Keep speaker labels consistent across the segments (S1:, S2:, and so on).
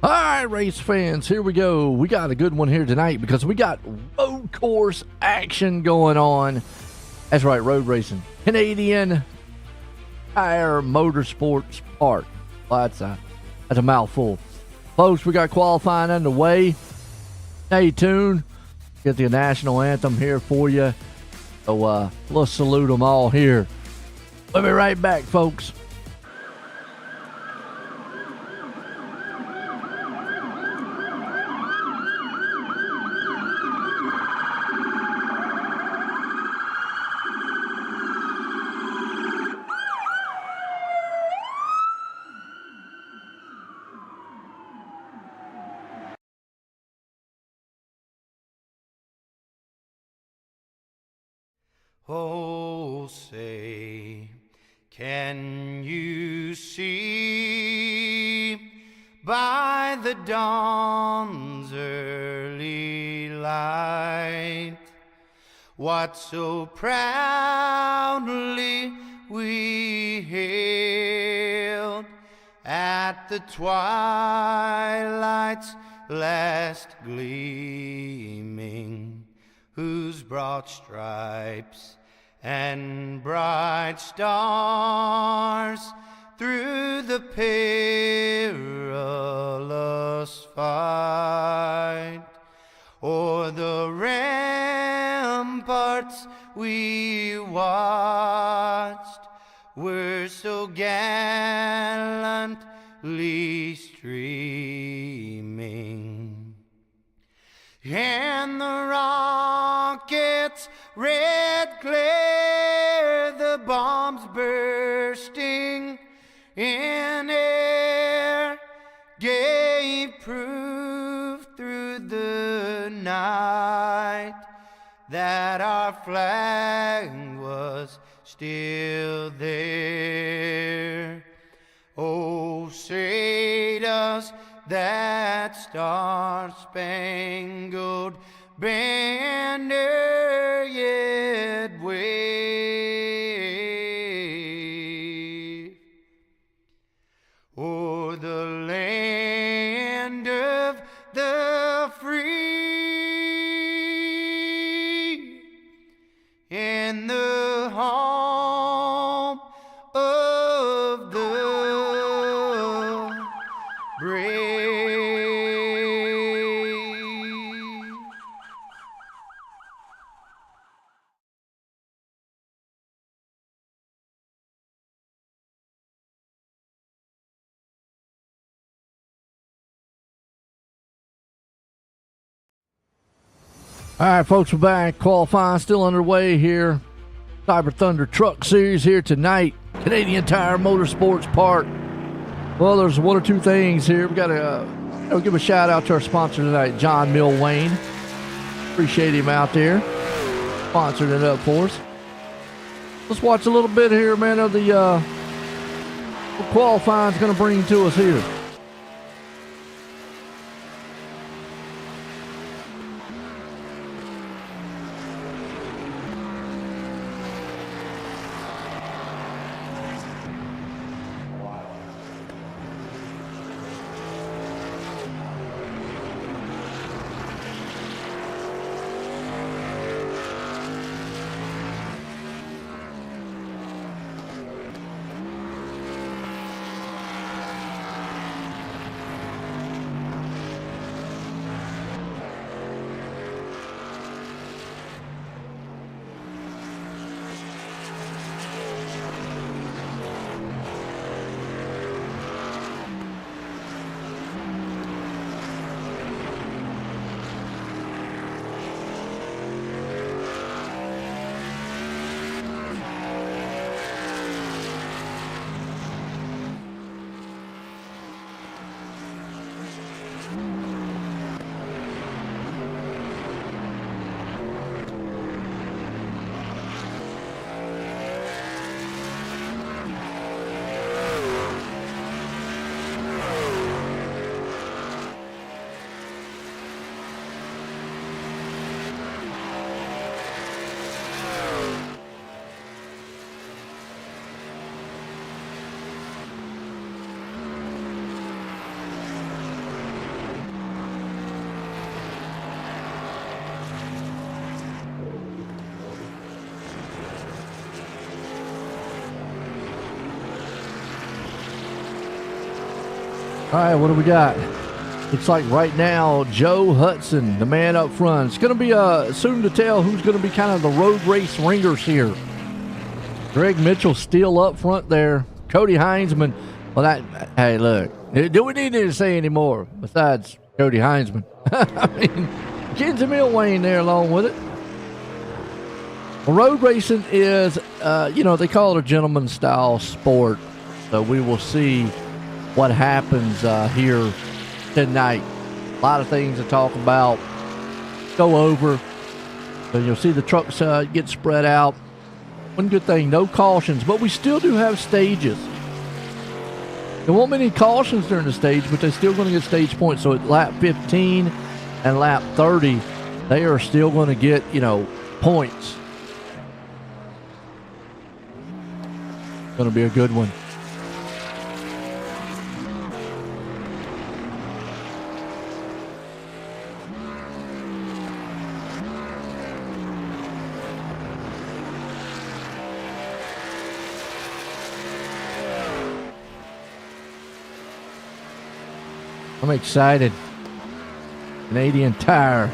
S1: All right, race fans, here we go. We got a good one here tonight because we got road course action going on. That's right, road racing. Canadian Tire Motorsports Park. Well, that's a mouthful. Folks, we got qualifying underway. Stay tuned. Get the national anthem here for you. So let's salute them all here. We'll be right back, folks.
S2: Oh, say, can you see by the dawn's early light what so proudly we hailed at the twilight's last gleaming, whose broad stripes and bright stars through the perilous fight o'er the ramparts we watched were so gallantly streaming, and the rockets' red glare, the bombs bursting in air, gave proof through the night that our flag was still there. Oh, say does that star-spangled banner yet wave o'er the land of the free and the home of the brave?
S1: All right, folks, we're back. Qualifying still underway here. Cyberr Thunder Truck Series here tonight. Canadian Tire Motorsports Park. Well, there's one or two things here. We got to give a shout out to our sponsor tonight, John Milwayne. Appreciate him out there sponsoring it up for us. Let's watch a little bit here, man, of the what qualifying's going to bring to us here. All right, what do we got? Looks like right now, Joe Hudson, the man up front. It's going to be soon to tell who's going to be kind of the road race ringers here. Greg Mitchell still up front there. Cody Heinzman. Well, hey, look. Do we need to say any more besides Cody Heinzman? I mean, Kenzie Millwane there along with it. Well, road racing is, they call it a gentleman's style sport. So we will see what happens here tonight. A lot of things to talk about, go over. So you'll see the trucks get spread out. One good thing, no cautions, but we still do have stages. There won't be any cautions during the stage, but they're still going to get stage points. So at lap 15 and lap 30, they are still going to get, points. Going to be a good one. I'm excited. Canadian Tire.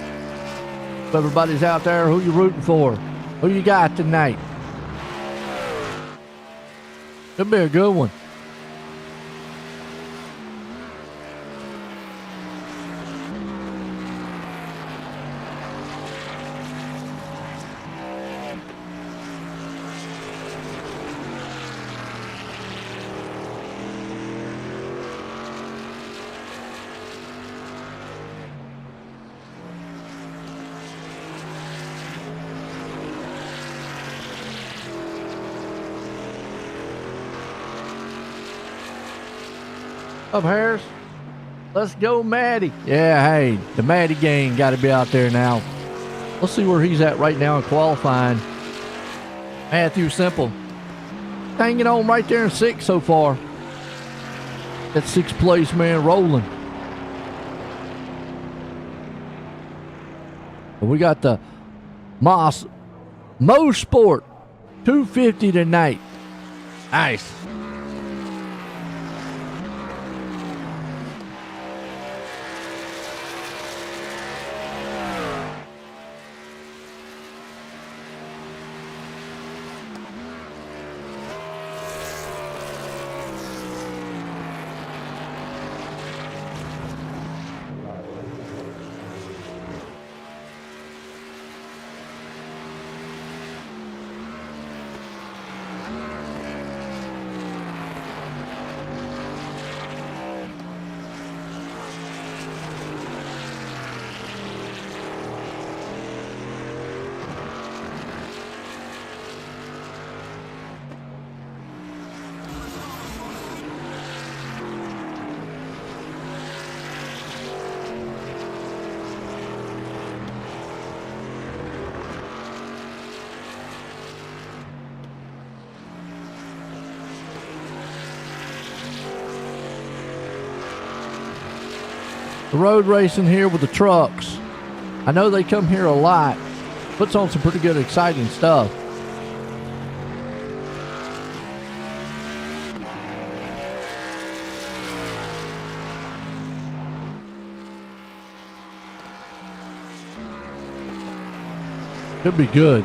S1: If everybody's out there, who you rooting for? Who you got tonight? Could be a good one. Up, Harris. Let's go, Maddie. Yeah, hey, the Maddie gang got to be out there now. Let's see where he's at right now in qualifying. Matthew Simple hanging on right there in 6th so far. That 6th place man rolling. We got the Moss Mosport 250 tonight. Nice. The road racing here with the trucks. I know they come here a lot. Puts on some pretty good, exciting stuff. Could be good.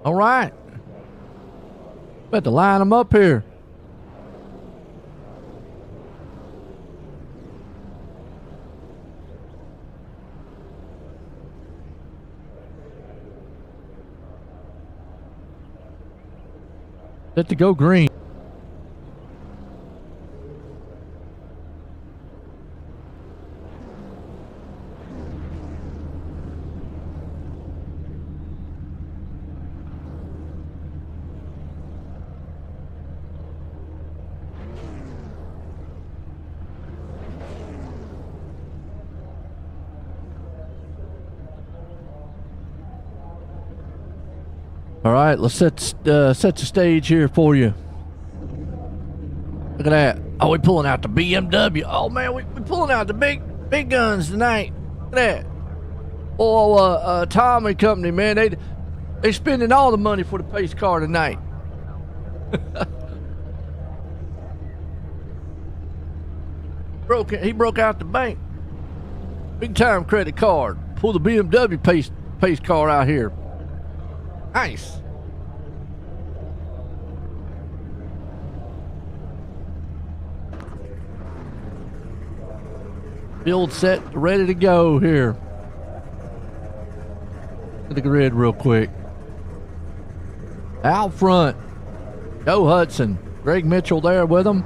S1: All right. About to line them up here. Set to go green. All right, let's set the stage here for you. I Look at that. Oh, we pulling out the BMW. Oh, man, we pulling out the big guns tonight. Look at that. Oh, Tom and company, man, they spending all the money for the pace car tonight. He broke out the bank. Big time credit card. Pull the BMW pace car out here. Nice. Field set, ready to go here. Look at the grid real quick. Out front, Joe Hudson. Greg Mitchell there with him.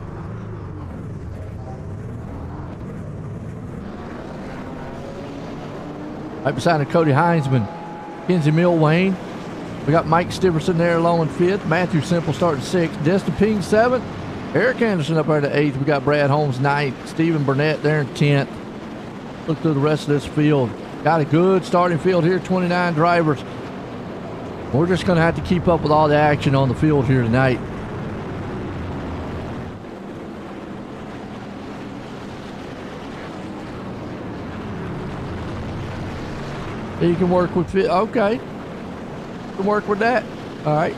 S1: Right beside him, Cody Heinzman, Kenzie Milwayne. We got Mike Stiverson there along in fifth. Matthew Simple starting sixth. Destin Ping seventh. Eric Anderson up there to eighth. We got Brad Holmes ninth. Stephen Burnett there in 10th. Look through the rest of this field. Got a good starting field here, 29 drivers. We're just going to have to keep up with all the action on the field here tonight. You can work with fit. Okay. You can work with that. All right.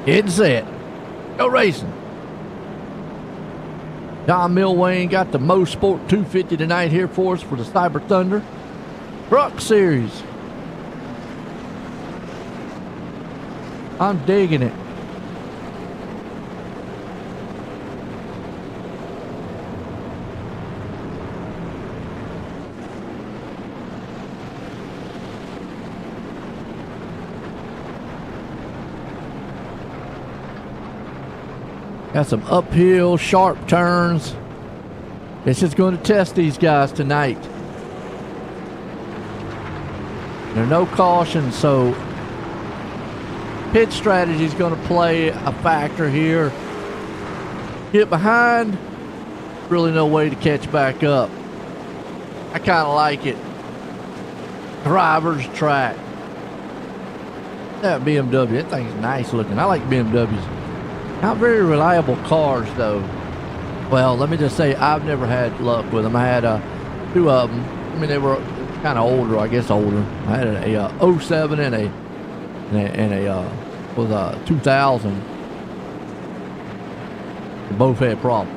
S1: Getting set. Go racing. John Milwayne got the Mo Sport 250 tonight here for us for the Cyberr Thunder Truck Series. I'm digging it. Got some uphill, sharp turns. It's just going to test these guys tonight. There are no cautions, so pit strategy is going to play a factor here. Get behind, really no way to catch back up. I kind of like it. Driver's track. That BMW, that thing's nice looking. I like BMWs. Not very reliable cars, though. Well, let me just say, I've never had luck with them. I had two of them. I mean, they were kind of older, I guess older. I had a 07 and a 2000. They both had problems.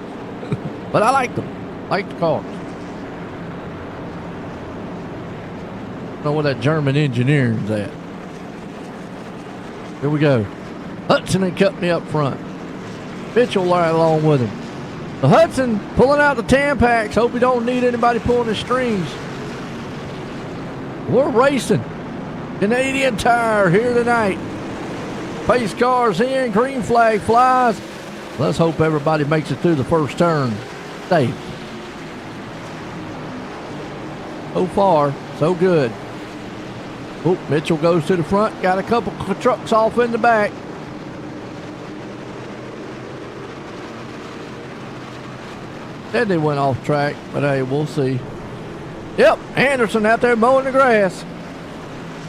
S1: But I liked them. Liked the cars. I don't know where that German engineering's at. Here we go. Hudson and Company up front. Mitchell right along with him. The Hudson pulling out the Tampax. Hope we don't need anybody pulling the strings. We're racing. Canadian Tire here tonight. Pace cars in. Green flag flies. Let's hope everybody makes it through the first turn safe. So far, so good. Oh, Mitchell goes to the front. Got a couple trucks off in the back. Said they went off track, but hey, we'll see. Yep, Anderson out there mowing the grass.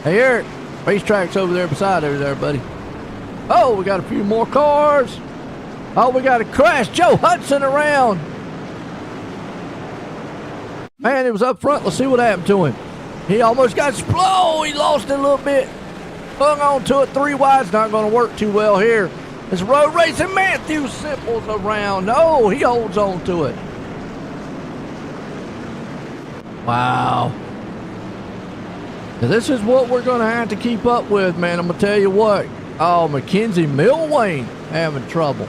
S1: Hey, Eric, racetrack's over there beside over there, buddy. Oh, we got a few more cars. Oh, we got a crash. Joe Hudson around. Man, it was up front. Let's see what happened to him. He almost got exploded. He lost it a little bit. Hung on to it. 3 wide's not going to work too well here. It's road racing. Matthew Simple's around. No, he holds on to it. Wow. Now, this is what we're going to have to keep up with, man. I'm going to tell you what. Oh, Mackenzie Milwayne having trouble.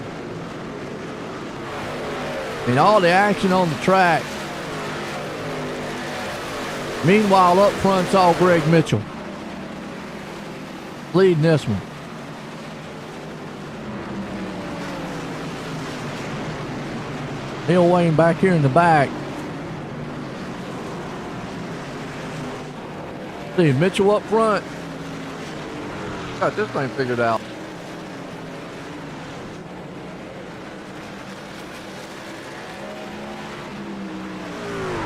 S1: I mean, all the action on the track. Meanwhile, up front's all Greg Mitchell. Leading this one. Milwayne back here in the back. See, Mitchell up front. Got this thing figured out.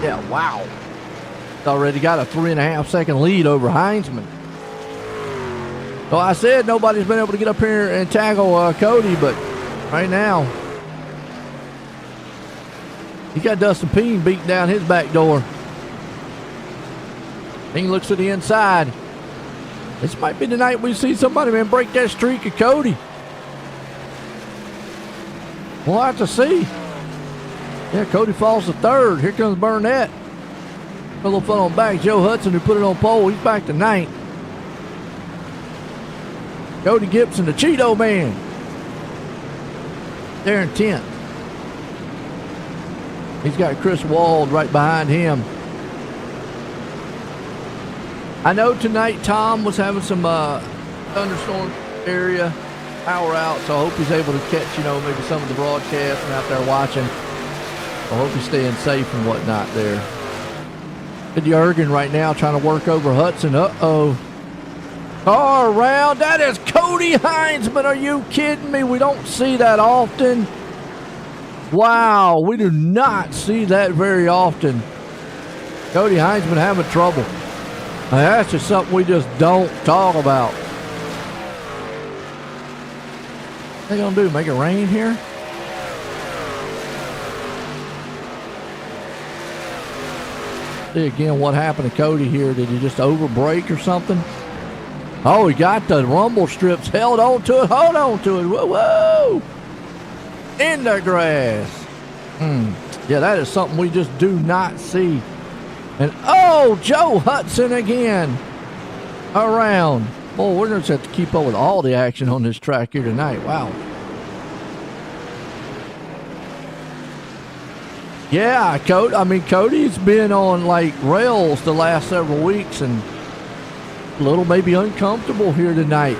S1: Yeah, wow. He's already got a 3.5 second lead over Heinzman. So I said nobody's been able to get up here and tackle Cody, but right now, he got Dustin Peen beating down his back door. Peen looks to the inside. This might be the night we see somebody, man, break that streak of Cody. We'll have to see. Yeah, Cody falls to third. Here comes Burnett. A little fun on back. Joe Hudson, who put it on pole, he's back to ninth. Cody Gibson, the Cheeto Man. They're in 10th. He's got Chris Wald right behind him. I know tonight Tom was having some thunderstorm area power out, so I hope he's able to catch, maybe some of the broadcast and out there watching. I hope he's staying safe and whatnot there. Jurgen right now trying to work over Hudson. Uh-oh. Car around. That is Cody Heinzman. Are you kidding me? We don't see that often. Wow, we do not see that very often. Cody Heinzman having trouble. Now, that's just something we just don't talk about. What are they going to do? Make it rain here? See again what happened to Cody here. Did he just overbrake or something? Oh, he got the rumble strips, held on to it, hold on to it. Whoa, whoa. In the grass. Yeah, that is something we just do not see. And oh, Joe Hudson again around. Boy, we're going to have to keep up with all the action on this track here tonight. Wow. Yeah, Cody's been on like rails the last several weeks and a little maybe uncomfortable here tonight.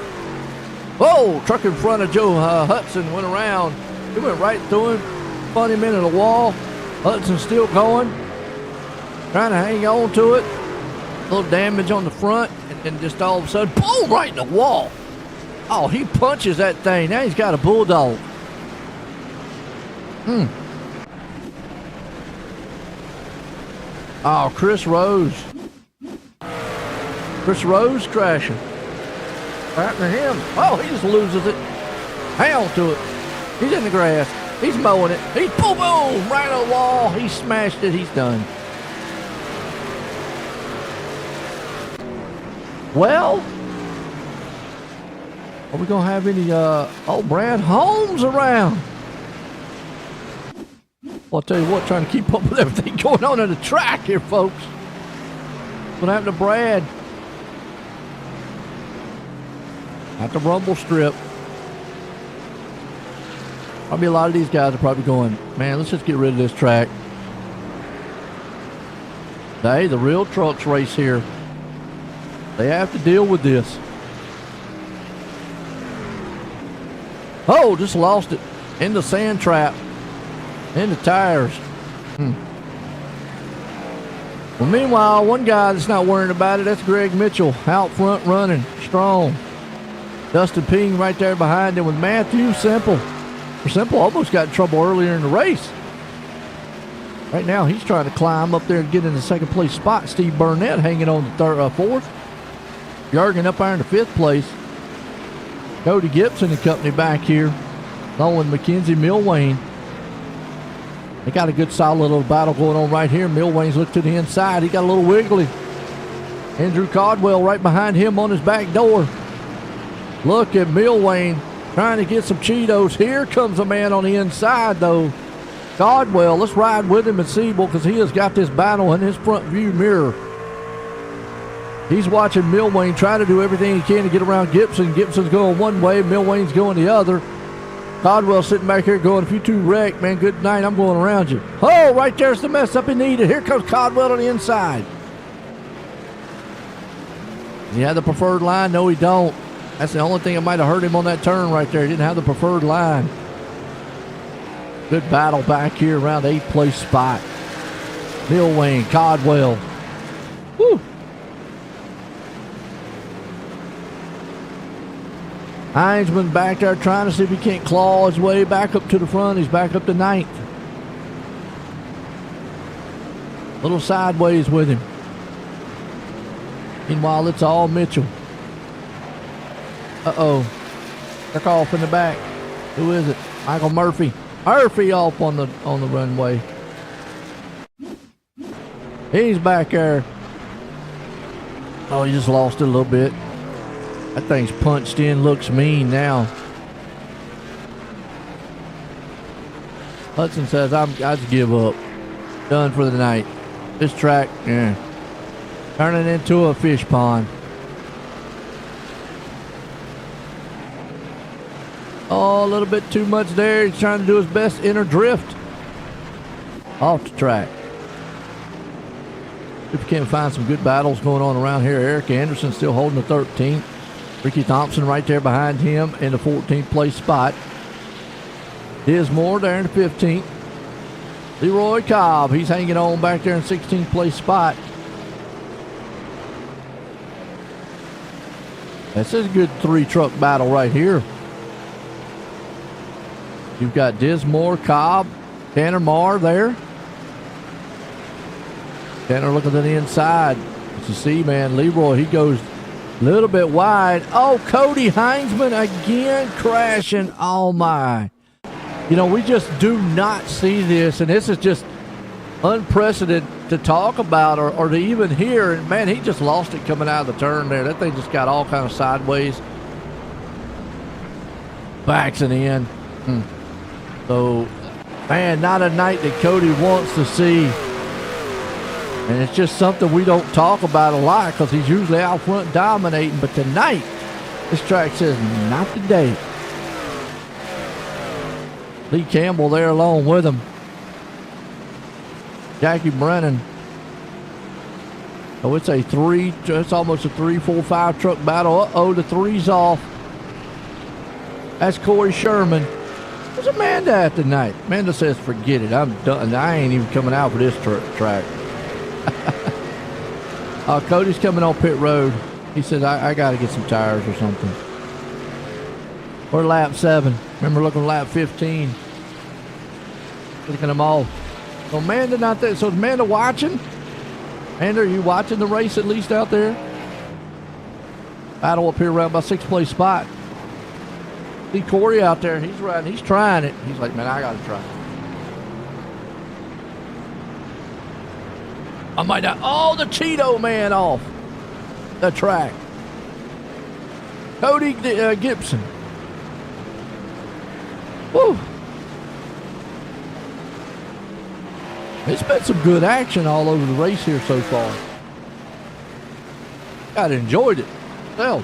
S1: Whoa, truck in front of Joe Hudson went around. He went right through him, spun him into the wall. Hudson's still going, trying to hang on to it. A little damage on the front, and then just all of a sudden, boom, right in the wall. Oh, he punches that thing. Now he's got a bulldog. Oh, Chris Rose. Chris Rose crashing. Right to him. Oh, he just loses it. Hang on to it. He's in the grass. He's mowing it. He's boom, boom, right on the wall. He smashed it. He's done. Well, are we going to have any, Brad Holmes around? Well, I'll tell you what, trying to keep up with everything going on the track here, folks. What happened to Brad? At the rumble strip. Probably a lot of these guys are probably going, man, let's just get rid of this track. Hey, the real trucks race here. They have to deal with this. Oh, just lost it. In the sand trap. In the tires. Well, meanwhile, one guy that's not worrying about it, that's Greg Mitchell. Out front running. Strong. Dustin Ping right there behind him with Matthew Semple. Semple almost got in trouble earlier in the race. Right now, he's trying to climb up there and get in the second place spot. Steve Burnett hanging on the fourth. Jurgen up there in the fifth place. Cody Gibson and company back here. Along with Mackenzie Milwane. They got a good solid little battle going on right here. Milwane's looked to the inside. He got a little wiggly. Andrew Caldwell right behind him on his back door. Look at Milwane trying to get some Cheetos. Here comes a man on the inside, though. Caldwell, let's ride with him and see, because he has got this battle in his front view mirror. He's watching Milwane try to do everything he can to get around Gibson. Gibson's going one way, Milwane's going the other. Caldwell sitting back here going, if you two wreck, man, good night, I'm going around you. Oh, right there's the mess up he needed. Here comes Caldwell on the inside. He had the preferred line? No, he don't. That's the only thing that might have hurt him on that turn right there. He didn't have the preferred line. Good battle back here around the 8th place spot. Milwane, Caldwell. Woo! Heinzman back there trying to see if he can't claw his way back up to the front. He's back up to 9th. Little sideways with him. Meanwhile, it's all Mitchell. Uh-oh. Took off in the back. Who is it? Michael Murphy. Murphy off on the runway. He's back there. Oh, he just lost it a little bit. That thing's punched in, looks mean now. Hudson says, I just give up. Done for the night. This track, yeah. Turning into a fish pond. Oh, a little bit too much there. He's trying to do his best inner drift. Off the track. If you can't find some good battles going on around here. Eric Anderson still holding the 13th. Ricky Thompson right there behind him in the 14th place spot. Dismore there in the 15th. Leroy Cobb, he's hanging on back there in 16th place spot. This is a good 3-truck battle right here. You've got Dismore, Cobb, Tanner Marr there. Tanner looking to the inside. As you see, man, Leroy, he goes a little bit wide. Oh, Cody Heinzman again crashing. Oh, my. You know, we just do not see this, and this is just unprecedented to talk about or to even hear. And, man, he just lost it coming out of the turn there. That thing just got all kind of sideways. Backs it in. So, man, not a night that Cody wants to see. And it's just something we don't talk about a lot because he's usually out front dominating. But tonight, this track says not today. Lee Campbell there along with him. Jackie Brennan. Oh, it's almost a 3-4-5 truck battle. Uh-oh, the 3's off. That's Corey Sherman. Where's Amanda at tonight? Amanda says, forget it. I'm done. I ain't even coming out for this track. Cody's coming on pit road. He says, I got to get some tires or something. Or lap 7. Remember looking at lap 15. Looking them off. So Amanda not there. So is Amanda watching? Amanda, are you watching the race at least out there? Battle up here around by 6th place spot. See Corey out there. He's riding. He's trying it. He's like, man, I got to try it. I might not. Oh, the Cheeto man off the track. Cody Gibson. Woo. It's been some good action all over the race here so far. I enjoyed it. Hell.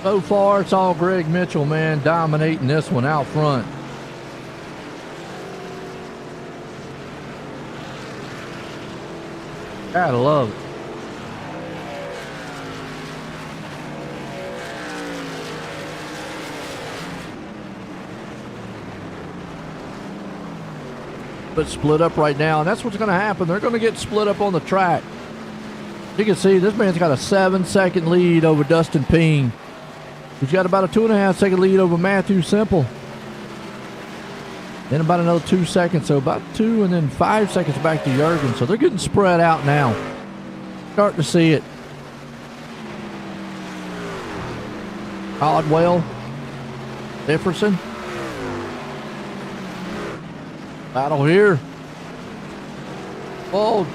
S1: So far, it's all Greg Mitchell, man, dominating this one out front. Gotta love it. But split up right now, and that's what's going to happen. They're going to get split up on the track. You can see this man's got a 7-second lead over Dustin Ping. He's got about a 2.5-second lead over Matthew Simple. Then about another 2 seconds, so about 2 and then 5 seconds back to Jurgen. So they're getting spread out now. Starting to see it. Caldwell, Jefferson. Battle here. Oh,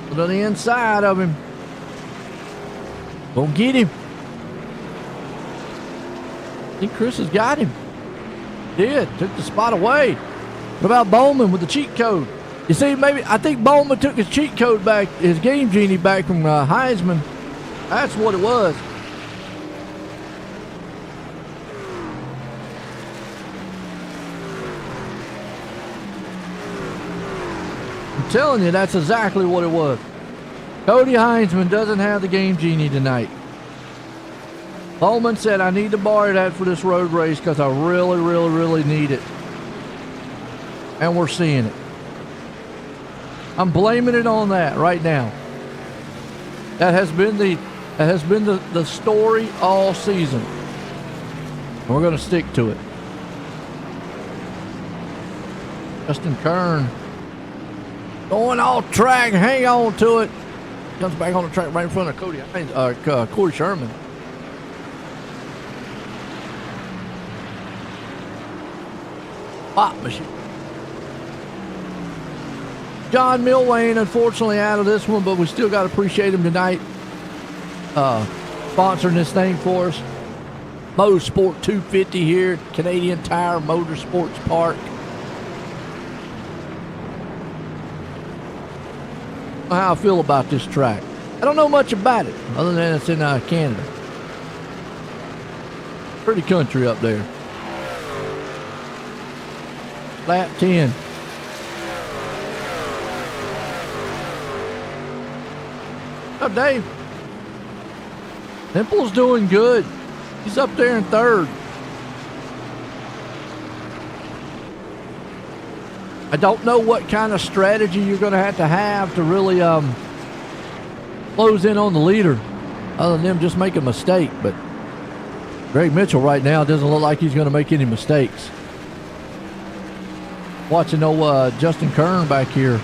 S1: to the inside of him. Gonna get him. I think Chris has got him. Did. Took the spot away. What about Bowman with the cheat code? You see, I think Bowman took his cheat code back, his Game Genie back from Heisman. That's what it was. telling you, that's exactly what it was. Cody Heinzman doesn't have the Game Genie tonight. Bowman said, I need to borrow that for this road race because I really, really, really need it. And we're seeing it. I'm blaming it on that right now. That has been the story all season. We're going to stick to it. Justin Kern going off track. Hang on to it. Comes back on the track right in front of Corey Sherman. Pop machine. John Milwane, unfortunately, out of this one, but we still got to appreciate him tonight. Sponsoring this thing for us. Mosport 250 here at Canadian Tire Motorsports Park. How I feel about this track. I don't know much about it, other than it's in Canada. Pretty country up there. Lap 10. What's up, Dave? Temple's doing good. He's up there in third. I don't know what kind of strategy you're going to have to really close in on the leader, other than them just make a mistake. But Greg Mitchell right now doesn't look like he's going to make any mistakes. Watching Justin Kern back here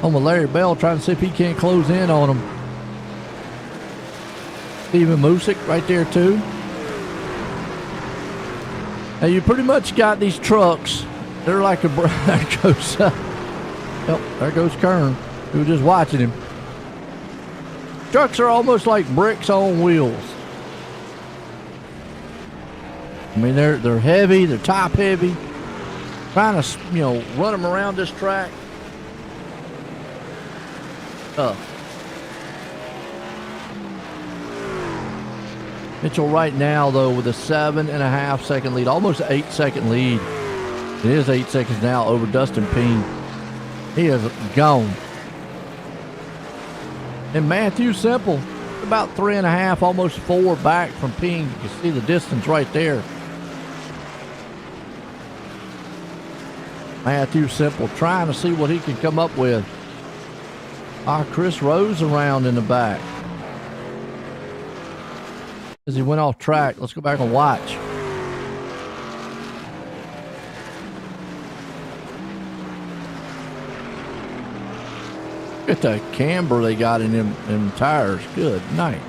S1: on with Larry Bell, trying to see if he can't close in on him. Steven Musick right there too. Now you pretty much got these trucks. They're like a there goes there goes Kern. We were just watching him. Trucks are almost like bricks on wheels. I mean they're heavy, they're top heavy. Trying to run them around this track. Mitchell right now though with a 7.5 second lead, almost 8 second lead. It is 8 seconds now over Dustin Peen. He is gone. And Matthew Semple, about 3.5, almost 4 back from Peen. You can see the distance right there. Matthew Semple trying to see what he can come up with. Chris Rose around in the back. As he went off track, let's go back and watch. Look at the camber they got in them tires. Good night.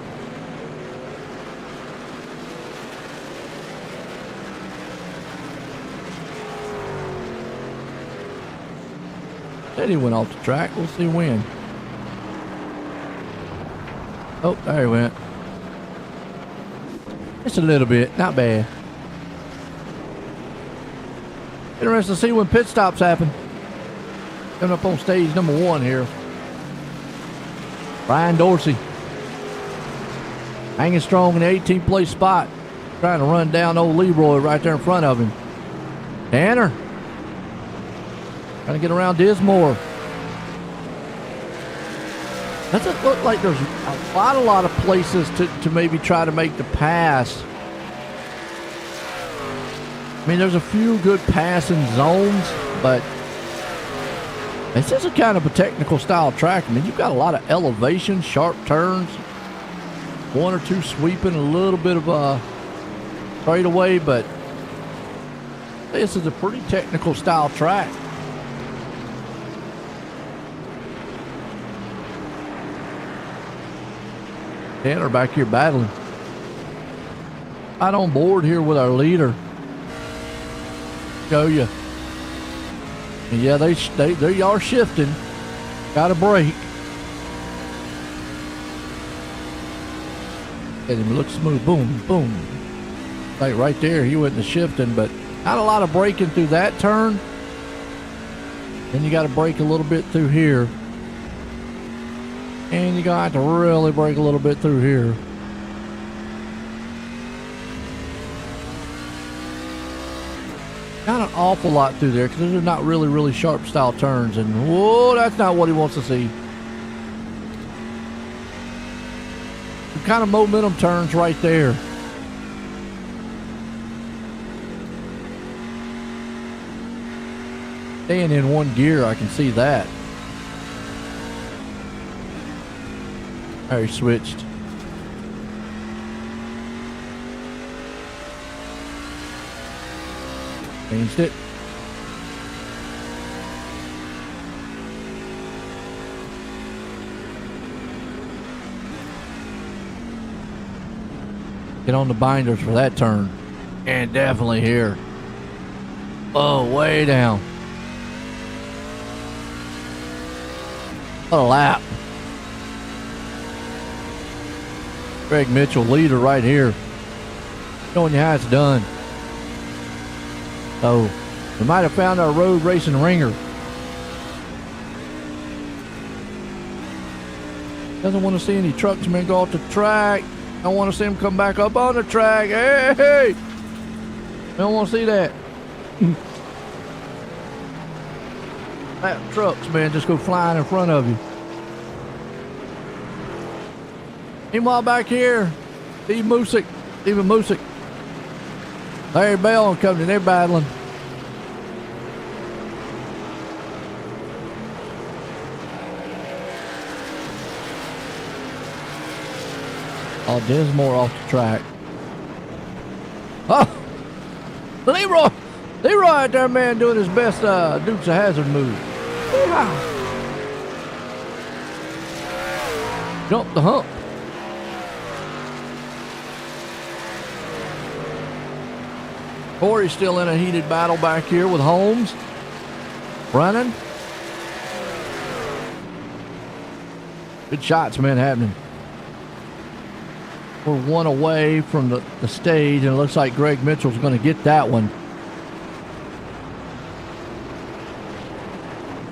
S1: Said he went off the track. We'll see when. Oh, there he went. Just a little bit. Not bad. Interesting to see when pit stops happen. Coming up on stage number 1 here. Brian Dorsey. Hanging strong in the 18th place spot. Trying to run down old Leroy right there in front of him. Tanner. Trying to get around Dismore. Doesn't look like there's a lot of places to maybe try to make the pass. I mean, there's a few good passing zones, but this is a kind of a technical style track. I mean, you've got a lot of elevation, sharp turns, 1 or 2 sweeping, a little bit of a straightaway, but this is a pretty technical style track. Tanner back here battling. Right on board here with our leader. Show you. And yeah, they are shifting. Got a break. Let him look smooth. Boom, boom. Like right there, he wasn't shifting, but not a lot of braking through that turn. Then you got to brake a little bit through here. And you're going to have to really brake a little bit through here. Not an awful lot through there because they're not really sharp style turns. And whoa, that's not what he wants to see. Some kind of momentum turns right there. Staying in one gear, I can see that. There, he switched. Changed it. Get on the binders for that turn. And definitely here. Oh, way down. What a lap. Greg Mitchell, leader right here. Showing you how it's done. So, we might have found our road racing ringer. Doesn't want to see any trucks, man, go off the track. Don't want to see them come back up on the track. Hey, hey! Don't want to see that. That trucks, man, just go flying in front of you. Meanwhile, back here, Steve Musick, Larry Bell and company, they're battling. Oh, Dinsmore off the track. Oh, Leroy out there, man, doing his best Dukes of Hazzard move. Yeehaw. Jump the hump. Corey's still in a heated battle back here with Holmes. Running. Good shots, man, happening. We're one away from the stage, and it looks like Greg Mitchell's going to get that one.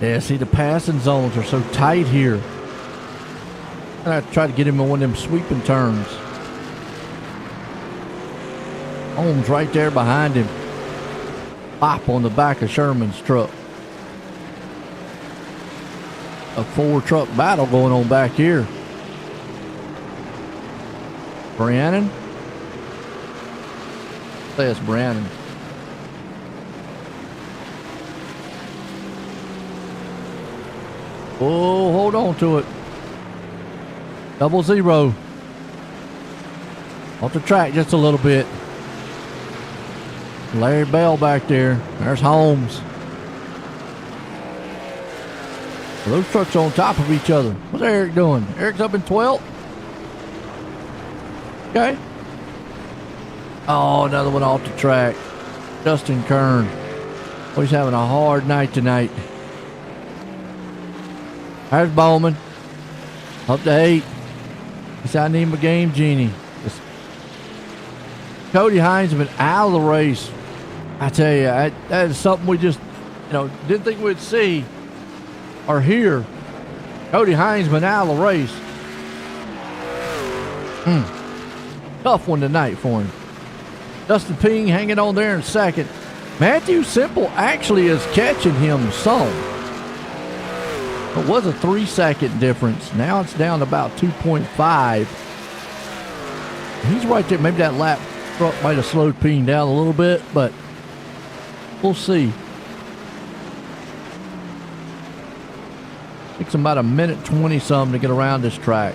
S1: Yeah, see, the passing zones are so tight here. I have to try to get him in one of them sweeping turns. Holmes right there behind him. Pop on the back of Sherman's truck. A 4-truck battle going on back here. Brannon. That's Brannon. Oh, hold on to it. 0-0. Off the track just a little bit. Larry Bell back there. There's Holmes. Well, those trucks are on top of each other. What's Eric doing? Eric's up in 12th. Okay. Oh, another one off the track. Justin Kern. Oh, he's having a hard night tonight. There's Bowman. Up to 8. He said, I need my game genie. Cody Hines has been out of the race. I tell you, that is something we just, didn't think we'd see or hear. Cody Hines been out of the race. Tough one tonight for him. Dustin Ping hanging on there in second. Matthew Simple actually is catching him some. It was a 3-second difference. Now it's down to about 2.5. He's right there. Maybe that lap truck might have slowed Ping down a little bit, but we'll see. Takes him about 1:20 something to get around this track.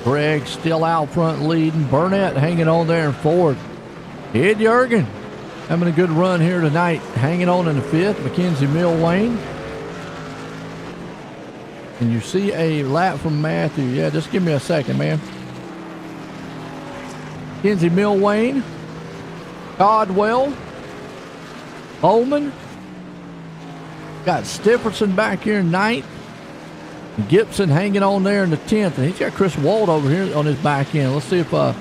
S1: Greg still out front leading. Burnett hanging on there in fourth. Ed Jurgen having a good run here tonight. Hanging on in the fifth. Mackenzie Millwayne. And you see a lap from Matthew. Yeah, just give me a second, man. Mackenzie Millwayne. Codwell. Bowman. Got Stephenson back here in ninth. Gibson hanging on there in the 10th. And he's got Chris Wald over here on his back end. Let's see if, watch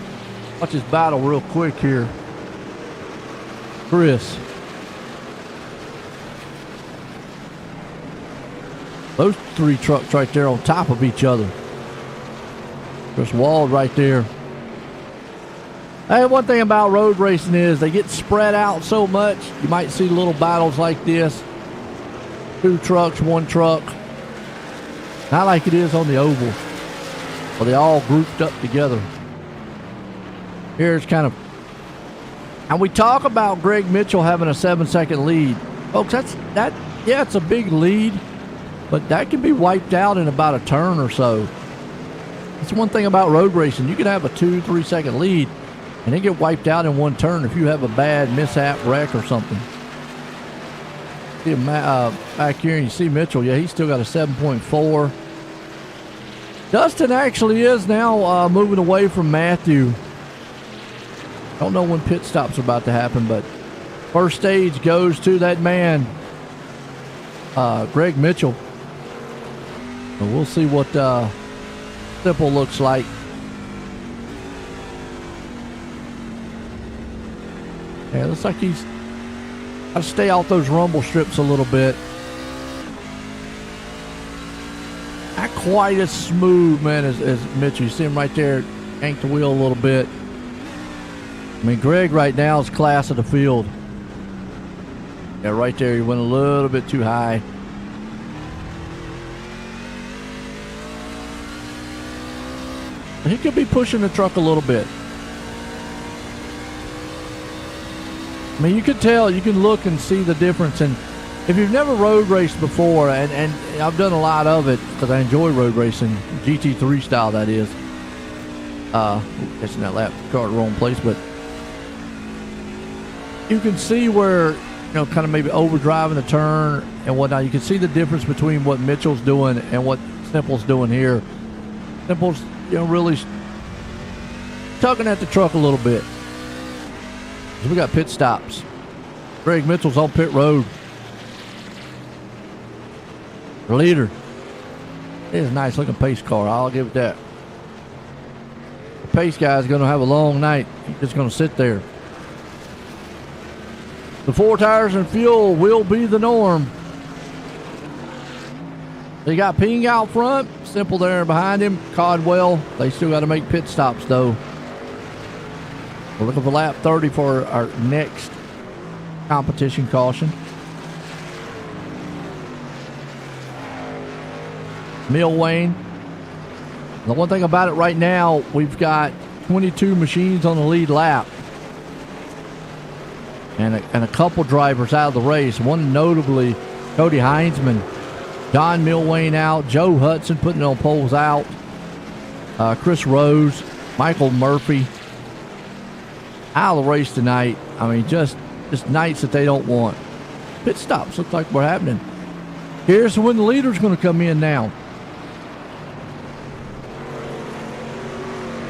S1: his battle real quick here. Chris. Those three trucks right there on top of each other. Just walled right there. Hey, one thing about road racing is they get spread out so much. You might see little battles like this. 2 trucks, 1 truck. Not like it is on the oval, where they all grouped up together. Here's kind of, and we talk about Greg Mitchell having a 7-second lead. Folks, yeah, it's a big lead, but that can be wiped out in about a turn or so. That's one thing about road racing. You can have a 2-3 second lead and then get wiped out in 1 turn if you have a bad mishap, wreck, or something. See him back here, and you see Mitchell. Yeah, he's still got a 7.4. Dustin actually is now moving away from Matthew. Don't know when pit stops are about to happen, but first stage goes to that man, Greg Mitchell. And we'll see what Simple looks like. Yeah, looks like he's got to stay off those rumble strips a little bit. Not quite as smooth, man, as Mitchell. You see him right there, yank the wheel a little bit. I mean, Greg right now is class of the field. Yeah, right there, he went a little bit too high. He could be pushing the truck a little bit. I mean, you can tell, you can look and see the difference. And if you've never road raced before, and I've done a lot of it because I enjoy road racing, GT3 style that is. Catching that lap car at the wrong place, but you can see where, you know, kind of maybe overdriving the turn and whatnot. You can see the difference between what Mitchell's doing and what Simple's doing here. Simple's, you know, really tugging at the truck a little bit. So we got pit stops. Greg Mitchell's on pit road. The leader. It is a nice looking pace car. I'll give it that. The pace guy is going to have a long night. He's just going to sit there. The 4 tires and fuel will be the norm. They got Ping out front. Simple there behind him. Codwell. They still got to make pit stops, though. We're looking for lap 30 for our next competition caution. Mill Wayne. The one thing about it right now, we've got 22 machines on the lead lap. And a couple drivers out of the race. One notably, Cody Heinzman. Don Milwayne out. Joe Hudson putting it on poles out. Chris Rose. Michael Murphy. Out of the race tonight. I mean, just nights that they don't want. Pit stops look like we're happening. Here's when the leader's going to come in now.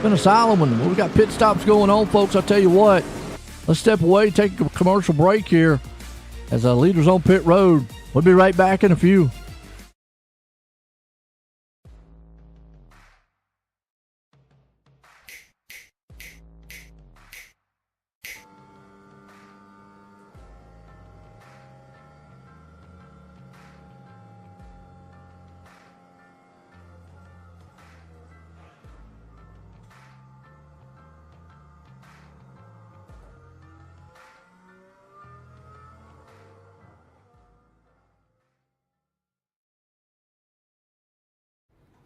S1: Been a solid one. We got pit stops going on, folks. I'll tell you what. Let's step away, take a commercial break here as the leader's on pit road. We'll be right back in a few.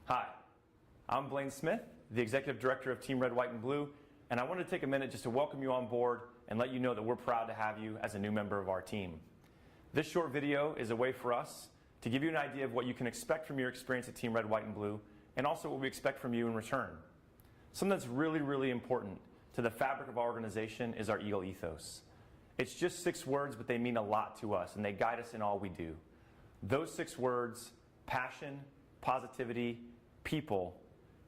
S3: Hi, I'm Blaine Smith, the Executive Director of Team Red, White, and Blue, and I wanted to take a minute just to welcome you on board and let you know that we're proud to have you as a new member of our team. This short video is a way for us to give you an idea of what you can expect from your experience at Team Red, White, and Blue, and also what we expect from you in return. Something that's really, really important to the fabric of our organization is our Eagle ethos. It's just 6 words, but they mean a lot to us, and they guide us in all we do. Those 6 words, passion, positivity, people,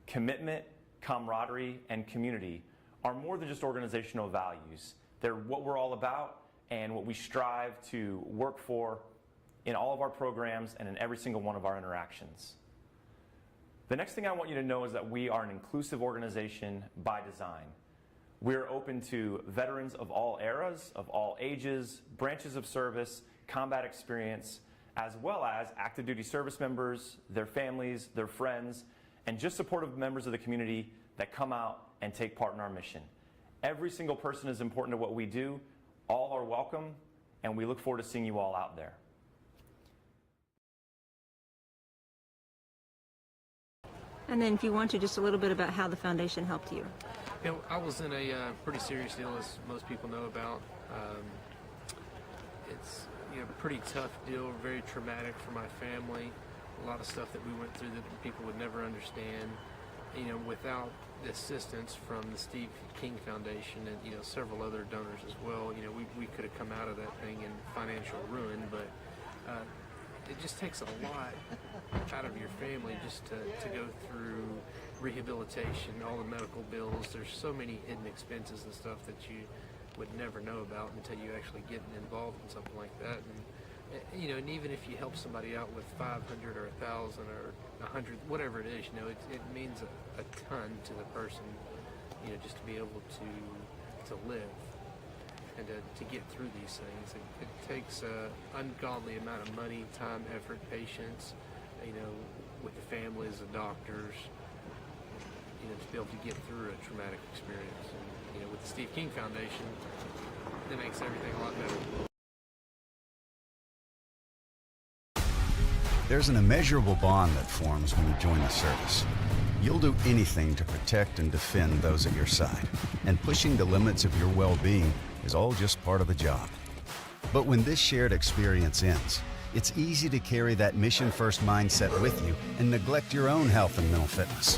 S3: commitment, camaraderie, and community are more than just organizational values. They're what we're all about and what we strive to work for in all of our programs and in every single one of our interactions. The next thing I want you to know is that we are an inclusive organization by design. We're open to veterans of all eras, of all ages, branches of service, combat experience, as well as active duty service members, their families, their friends, and just supportive members of the community that come out and take part in our mission. Every single person is important to what we do. All are welcome, and we look forward to seeing you all out there.
S4: And then if you want to, just a little bit about how the foundation helped you.
S5: You know, I was in a pretty serious deal, as most people know about. It's a pretty tough deal, very traumatic for my family. A lot of stuff that we went through that people would never understand. Without the assistance from the Steve King Foundation and several other donors as well, we could have come out of that thing in financial ruin. But it just takes a lot out of your family just to go through rehabilitation, all the medical bills. There's so many hidden expenses and stuff that you would never know about until you actually get involved in something like that. And and even if you help somebody out with 500 or 1,000 or 100, whatever it is, it means a ton to the person, just to be able to live and to get through these things. It takes an ungodly amount of money, time, effort, patience, with the families, the doctors, to be able to get through a traumatic experience. And, with the Steve King Foundation, that makes everything a lot better.
S6: There's an immeasurable bond that forms when you join the service. You'll do anything to protect and defend those at your side, and pushing the limits of your well-being is all just part of the job. But when this shared experience ends, it's easy to carry that mission-first mindset with you and neglect your own health and mental fitness.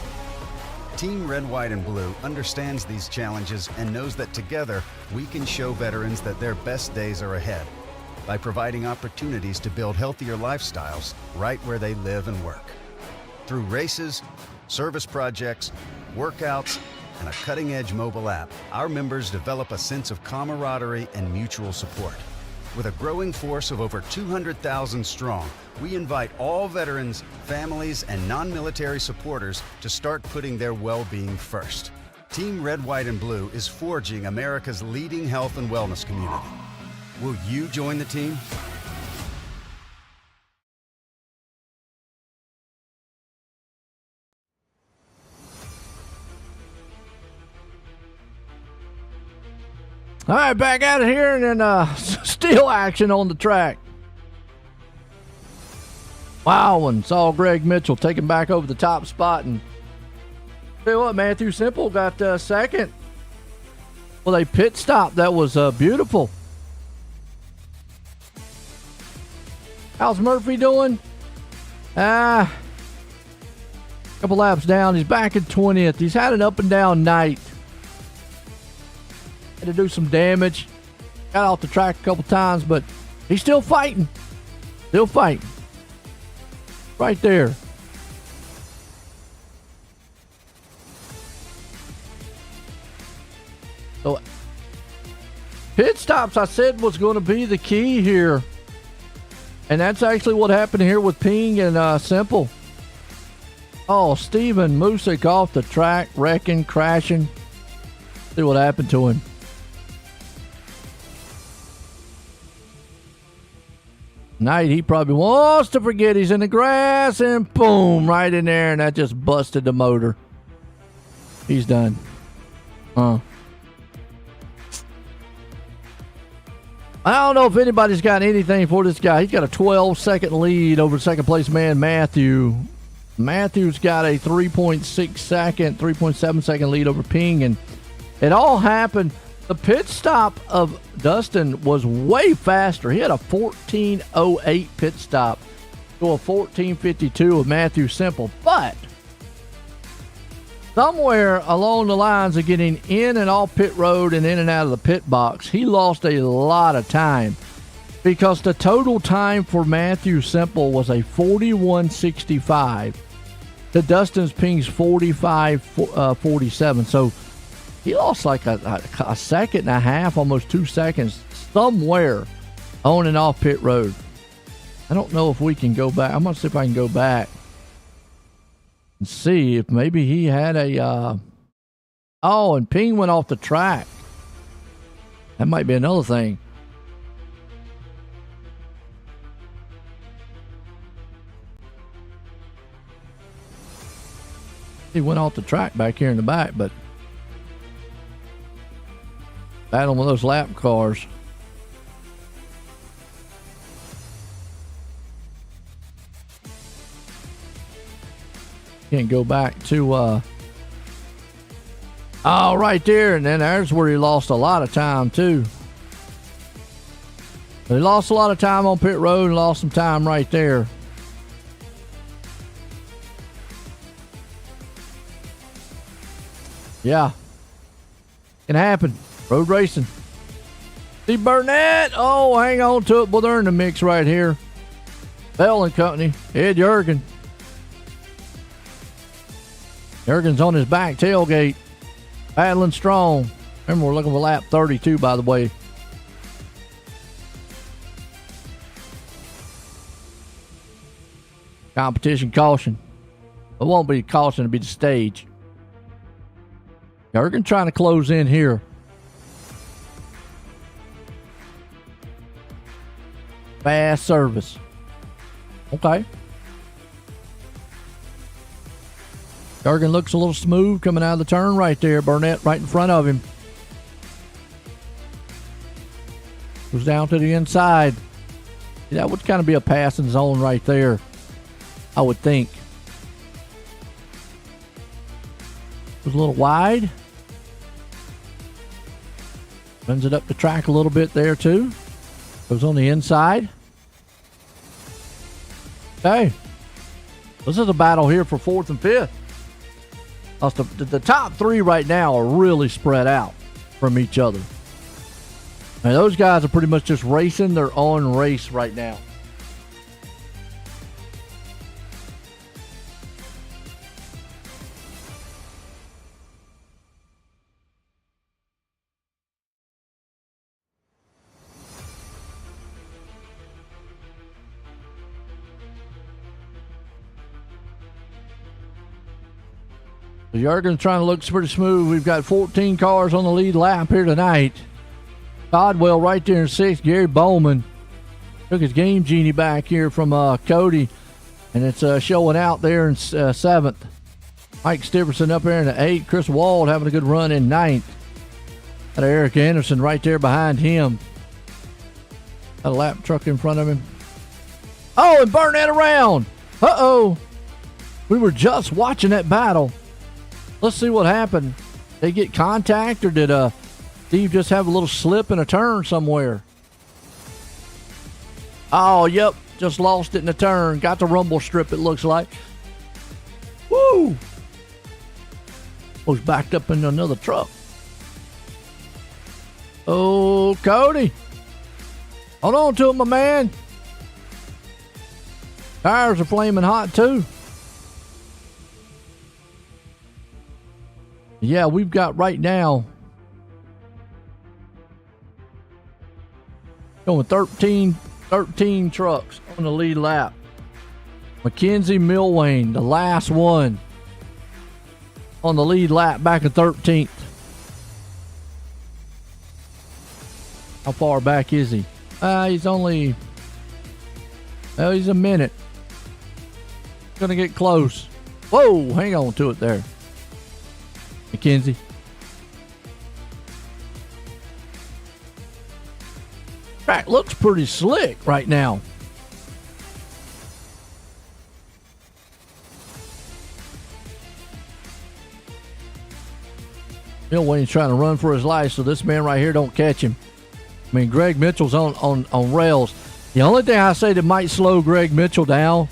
S6: Team Red, White, and Blue understands these challenges and knows that together we can show veterans that their best days are ahead by providing opportunities to build healthier lifestyles right where they live and work. Through races, service projects, workouts, and a cutting-edge mobile app, our members develop a sense of camaraderie and mutual support. With a growing force of over 200,000 strong, we invite all veterans, families, and non-military supporters to start putting their well-being first. Team Red, White, and Blue is forging America's leading health and wellness community. Will you join the team?
S1: All right, back out of here, and then still action on the track. Wow, and saw Greg Mitchell taking back over the top spot. And tell you what, Matthew Simple got second. Well, a pit stop that was beautiful. How's Murphy doing? Couple laps down. He's back in 20th. He's had an up and down night. Had to do some damage. Got off the track a couple times, but he's still fighting. Still fighting. Right there. So, pit stops, I said, was going to be the key here. And that's actually what happened here with Ping and Simple. Oh, Steven Musick off the track, wrecking, crashing. See what happened to him. Night, he probably wants to forget he's in the grass, and boom, right in there, and that just busted the motor. He's done. I don't know if anybody's got anything for this guy. He's got a 12-second lead over second place man Matthew. Matthew's got a 3.7 second lead over Ping, and it all happened. The pit stop of Dustin was way faster. He had a 14:08 pit stop to a 14:52 of Matthew Simple. But somewhere along the lines of getting in and off pit road and in and out of the pit box, he lost a lot of time, because the total time for Matthew Simple was a 41:65 to Dustin's Ping's 45:47. So he lost like a second and a half, almost 2 seconds, somewhere on and off pit road. I don't know if we can go back. I'm going to see if I can go back and see if maybe he had a... and Ping went off the track. That might be another thing. He went off the track back here in the back, but battling with those lap cars. Can't go back to right there, and then there's where he lost a lot of time too. He lost a lot of time on pit road and lost some time right there. Yeah, can happen. Road racing. Steve Burnett. Oh, hang on to it. Well, they're in the mix right here. Bell and Company. Ed Jurgen. Jurgen's on his back tailgate. Battling strong. Remember, we're looking for lap 32, by the way. Competition caution. It won't be caution, it'll be the stage. Jurgen trying to close in here. Fast service. Okay. Jurgen looks a little smooth coming out of the turn right there. Burnett right in front of him. Goes down to the inside. That would kind of be a passing zone right there, I would think. Was a little wide. Runs it up the track a little bit there too. Goes on the inside. Okay. This is a battle here for 4th and 5th. The top 3 right now are really spread out from each other. And those guys are pretty much just racing their own race right now. So Jurgen's trying to look pretty smooth. We've got 14 cars on the lead lap here tonight. Codwell right there in 6th. Gary Bowman took his game genie back here from Cody, and it's showing out there in 7th. Mike Stiverson up there in the 8th. Chris Wald having a good run in 9th. Got Eric Anderson right there behind him. Got a lap truck in front of him. Oh, and Burnett around. Uh-oh. We were just watching that battle. Let's see what happened. They get contact, or did Steve just have a little slip in a turn somewhere? Oh, yep. Just lost it in the turn. Got the rumble strip, it looks like. Woo! Was backed up into another truck. Oh, Cody. Hold on to it, my man. Tires are flaming hot, too. Yeah, we've got right now going 13 trucks on the lead lap. Mackenzie Milwane, the last one on the lead lap, back in 13th. How far back is he? He's only, well, he's a minute. Gonna get close. Whoa, hang on to it there, Mackenzie. Track looks pretty slick right now. Bill Wayne's trying to run for his life, so this man right here don't catch him. I mean, Greg Mitchell's on rails. The only thing I say that might slow Greg Mitchell down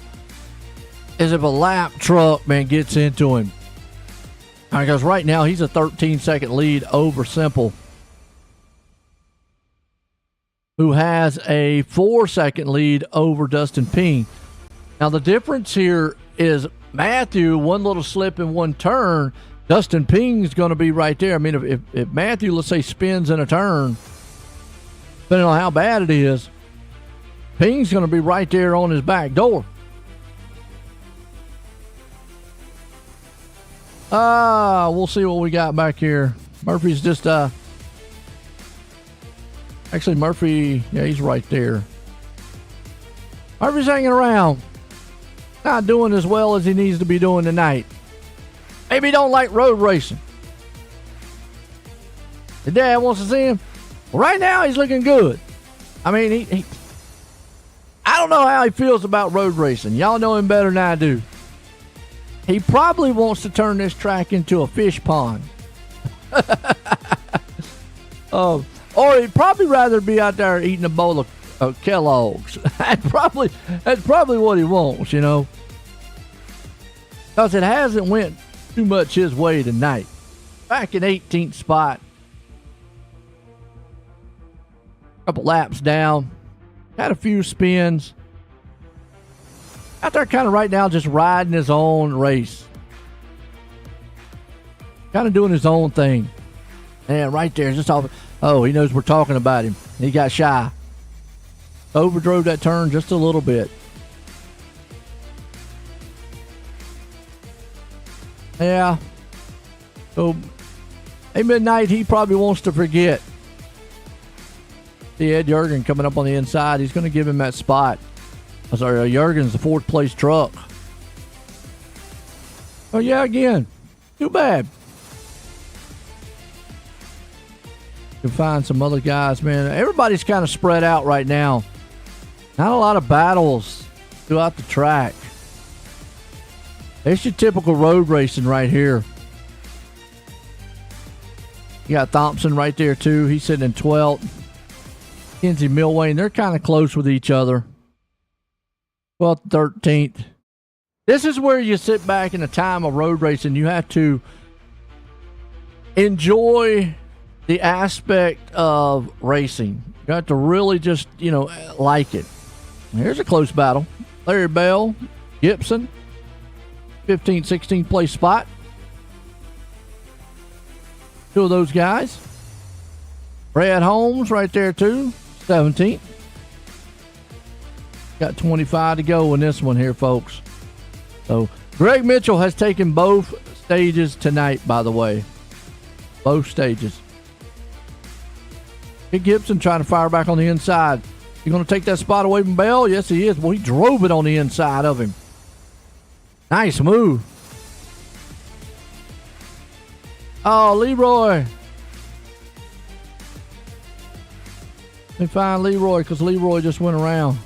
S1: is if a lap truck, man, gets into him. Because right now he's a 13-second lead over Simple, who has a 4-second lead over Dustin Ping. Now the difference here is Matthew, one little slip in one turn, Dustin Ping's going to be right there. I mean, if Matthew, let's say, spins in a turn, depending on how bad it is, Ping's going to be right there on his back door. We'll see what we got back here. Murphy's just, actually Murphy, yeah, he's right there. Murphy's hanging around. Not doing as well as he needs to be doing tonight. Maybe he don't like road racing. The dad wants to see him. Well, right now, he's looking good. I mean, I don't know how he feels about road racing. Y'all know him better than I do. He probably wants to turn this track into a fish pond. Or he'd probably rather be out there eating a bowl of Kellogg's. That's probably what he wants, you know. Because it hasn't went too much his way tonight. Back in 18th spot. Couple laps down. Had a few spins. Out there kind of right now just riding his own race. Kind of doing his own thing. And right there, just off. Oh, he knows we're talking about him. He got shy. Overdrove that turn just a little bit. Yeah. So, at midnight, he probably wants to forget. See Ed Jurgen coming up on the inside. He's going to give him that spot. Sorry, Jurgen's the fourth place truck. Oh, yeah, again. Too bad. You can find some other guys, man. Everybody's kind of spread out right now. Not a lot of battles throughout the track. It's your typical road racing right here. You got Thompson right there, too. He's sitting in 12th. Kenzie Milwayne, they're kind of close with each other. 12th, 13th. This is where you sit back in a time of road racing. You have to enjoy the aspect of racing. You have to really just, like it. Here's a close battle. Larry Bell, Gibson, 15th, 16th place spot. Two of those guys. Brad Holmes right there too, 17th. Got 25 to go in this one here, folks. So Greg Mitchell has taken both stages tonight, by the way. Both stages. Big Gibson trying to fire back on the inside. You going to take that spot away from Bell? Yes, he is. Well, he drove it on the inside of him. Nice move. Oh, Leroy. Let me find Leroy because Leroy just went around.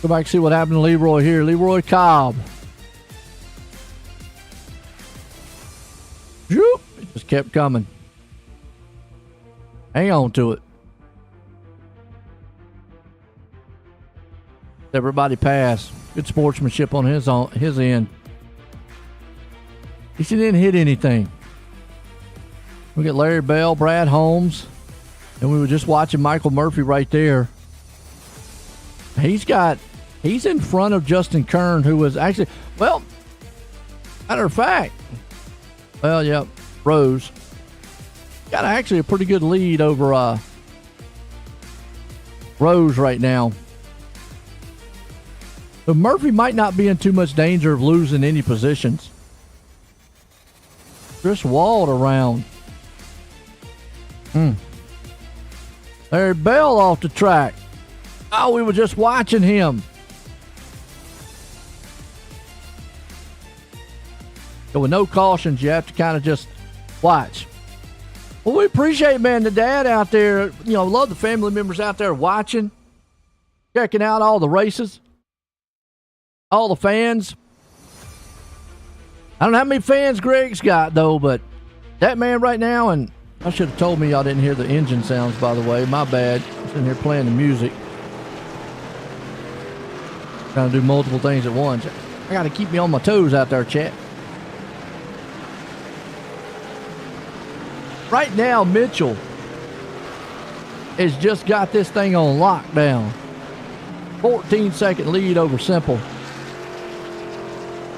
S1: Go back and see what happened to Leroy here. Leroy Cobb. Whoop. It just kept coming. Hang on to it. Everybody pass. Good sportsmanship on his end. He didn't hit anything. We get Larry Bell, Brad Holmes, and we were just watching Michael Murphy right there. He's in front of Justin Kern, who was actually, well, matter of fact, Rose got actually a pretty good lead over Rose right now. But Murphy might not be in too much danger of losing any positions. Chris Wald around. Larry Bell off the track. Oh, we were just watching him. So with no cautions, you have to kind of just watch. Well, we appreciate, man, the dad out there. Love the family members out there watching, checking out all the races, all the fans. I don't know how many fans Greg's got, though, but that man right now, and I should have told me y'all didn't hear the engine sounds, by the way. My bad. I'm sitting here playing the music. Trying to do multiple things at once. I got to keep me on my toes out there, chat. Right now, Mitchell has just got this thing on lockdown. 14-second lead over Simple.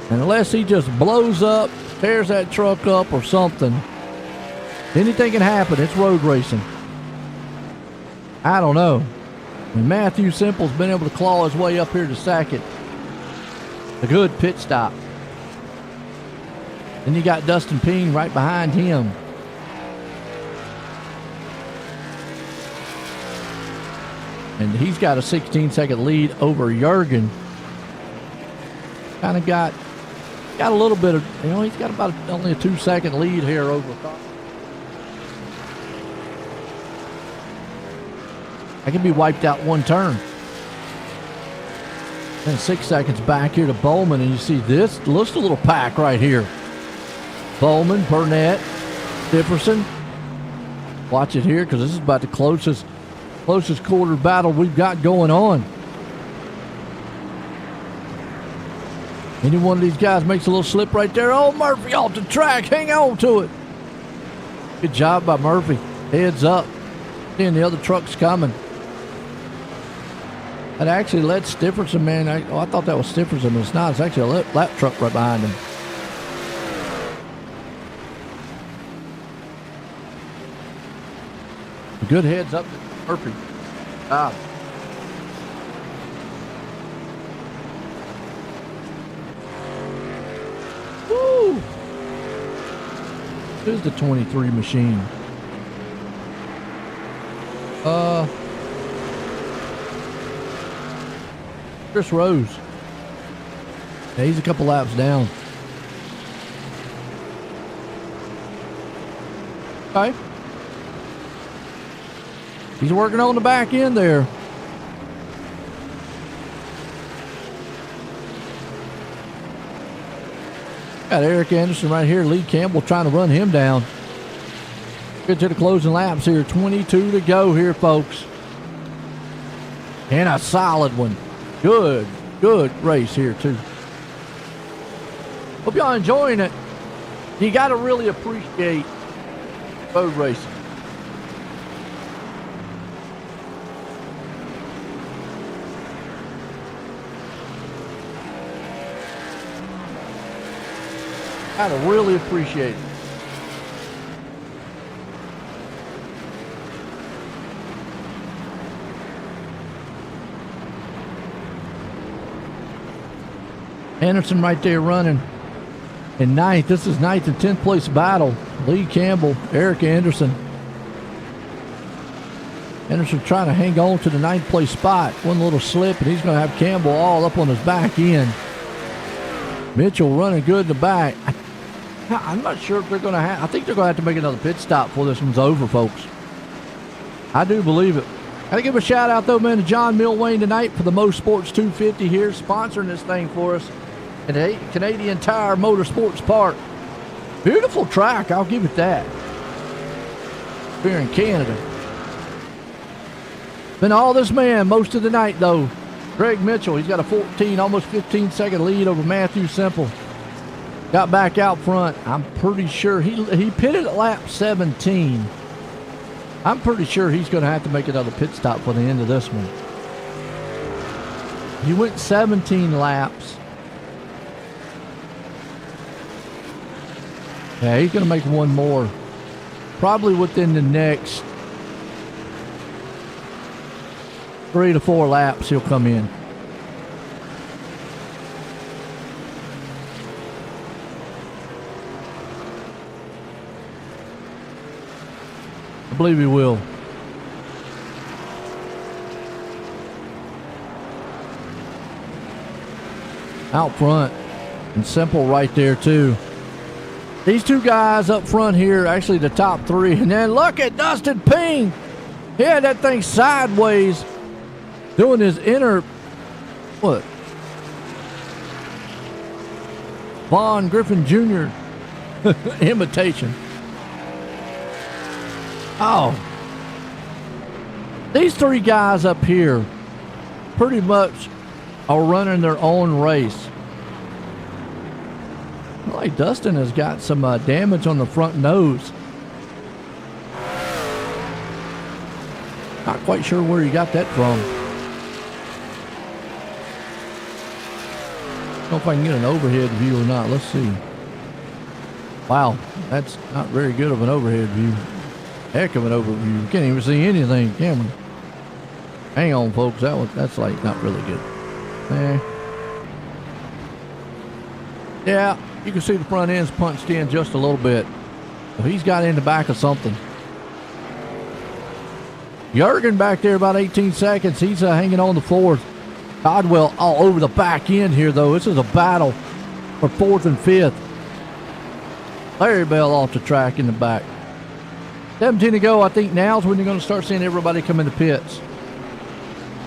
S1: And unless he just blows up, tears that truck up or something, anything can happen. It's road racing. I don't know. And Matthew Simple's been able to claw his way up here to second. A good pit stop. Then you got Dustin Ping right behind him. And he's got a 16-second lead over Jurgen. kind of got a little bit of, he's got about only a 2-second lead here over. I can be wiped out one turn. And 6 seconds back here to Bowman, and you see this little pack right here. Bowman, Burnett, Dickerson. Watch it here, because this is about the closest quarter battle we've got going on. Any one of these guys makes a little slip right there. Oh, Murphy off the track. Hang on to it. Good job by Murphy. Heads up. Seeing the other truck's coming. That actually led Stifferson, man. I thought that was Stifferson, but it's not. It's actually a lap truck right behind him. Good heads up to Murphy. Ah. Woo! Who's the 23 machine? Chris Rose. Yeah, he's a couple laps down. Okay. He's working on the back end there. Got Eric Anderson right here. Lee Campbell trying to run him down. Get to the closing laps here. 22 to go here, folks. And a solid one. Good race here, too. Hope y'all enjoying it. You got to really appreciate road racing. Got to really appreciate it. Anderson right there running in ninth. This is ninth and 10th place battle. Lee Campbell, Eric Anderson. Anderson trying to hang on to the ninth place spot. One little slip, and he's going to have Campbell all up on his back end. Mitchell running good in the back. I'm not sure if they're going to have. I think they're going to have to make another pit stop before this one's over, folks. I do believe it. Got to give a shout out, though, man, to John Milwayne tonight for the Most Sports 250 here, sponsoring this thing for us at the Canadian Tire Motorsports Park. Beautiful track, I'll give it that. Here in Canada. Been all this man most of the night, though. Greg Mitchell, he's got a 14, almost 15-second lead over Matthew Semple. Got back out front. I'm pretty sure he pitted at lap 17. I'm pretty sure he's going to have to make another pit stop for the end of this one. He went 17 laps. Yeah, he's going to make one more. Probably within the next 3 to 4 laps, he'll come in. I believe he will. Out front. And Simple right there, too. These two guys up front here, actually the top three. And then look at Dustin Ping. He had that thing sideways, doing his inner, what? Vaughn Griffin Jr. imitation. Oh. These three guys up here pretty much are running their own race. Like Dustin has got some damage on the front nose. Not quite sure where he got that from. I don't know if I can get an overhead view or not. Let's see. Wow, that's not very good of an overhead view. Heck of an overview. You can't even see anything, can we? Hang on, folks. That's like not really good. Yeah, you can see the front end's punched in just a little bit. So he's got in the back of something. Jurgen back there about 18 seconds. He's hanging on the fourth. Codwell all over the back end here, though. This is a battle for 4th and 5th. Larry Bell off the track in the back. 17 to go. I think now's when you're going to start seeing everybody come into pits.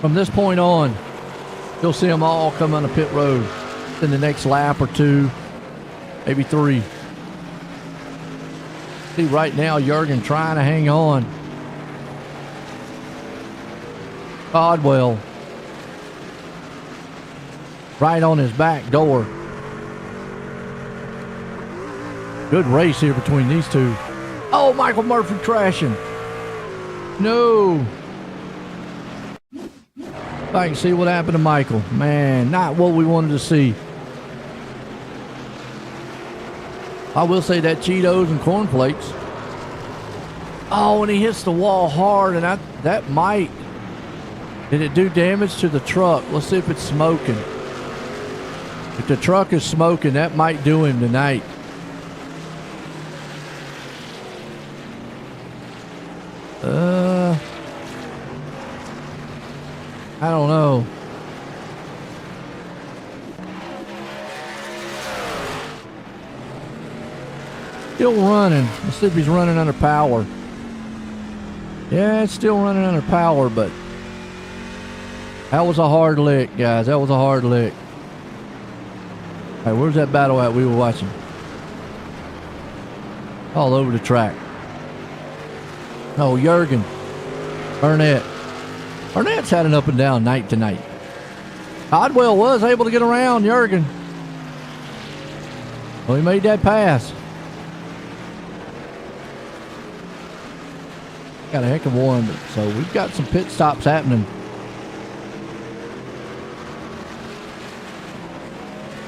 S1: From this point on, you'll see them all come on the pit road in the next lap or 2, maybe 3. See right now, Jurgen trying to hang on. Codwell right on his back door. Good race here between these two. Oh, Michael Murphy crashing. No. I can see what happened to Michael. Man, not what we wanted to see. I will say that Cheetos and cornflakes. Oh, and he hits the wall hard, and that might. Did it do damage to the truck? Let's see if it's smoking. If the truck is smoking, that might do him tonight. I don't know. Still running. Let's see if he's running under power. Yeah, it's still running under power, but that was a hard lick, guys. That was a hard lick. All right, where's that battle at we were watching? All over the track. Oh, Jurgen. Burnett. Burnett's had an up and down night tonight. Codwell was able to get around Jurgen. Well, he made that pass. Got a heck of one. So we've got some pit stops happening.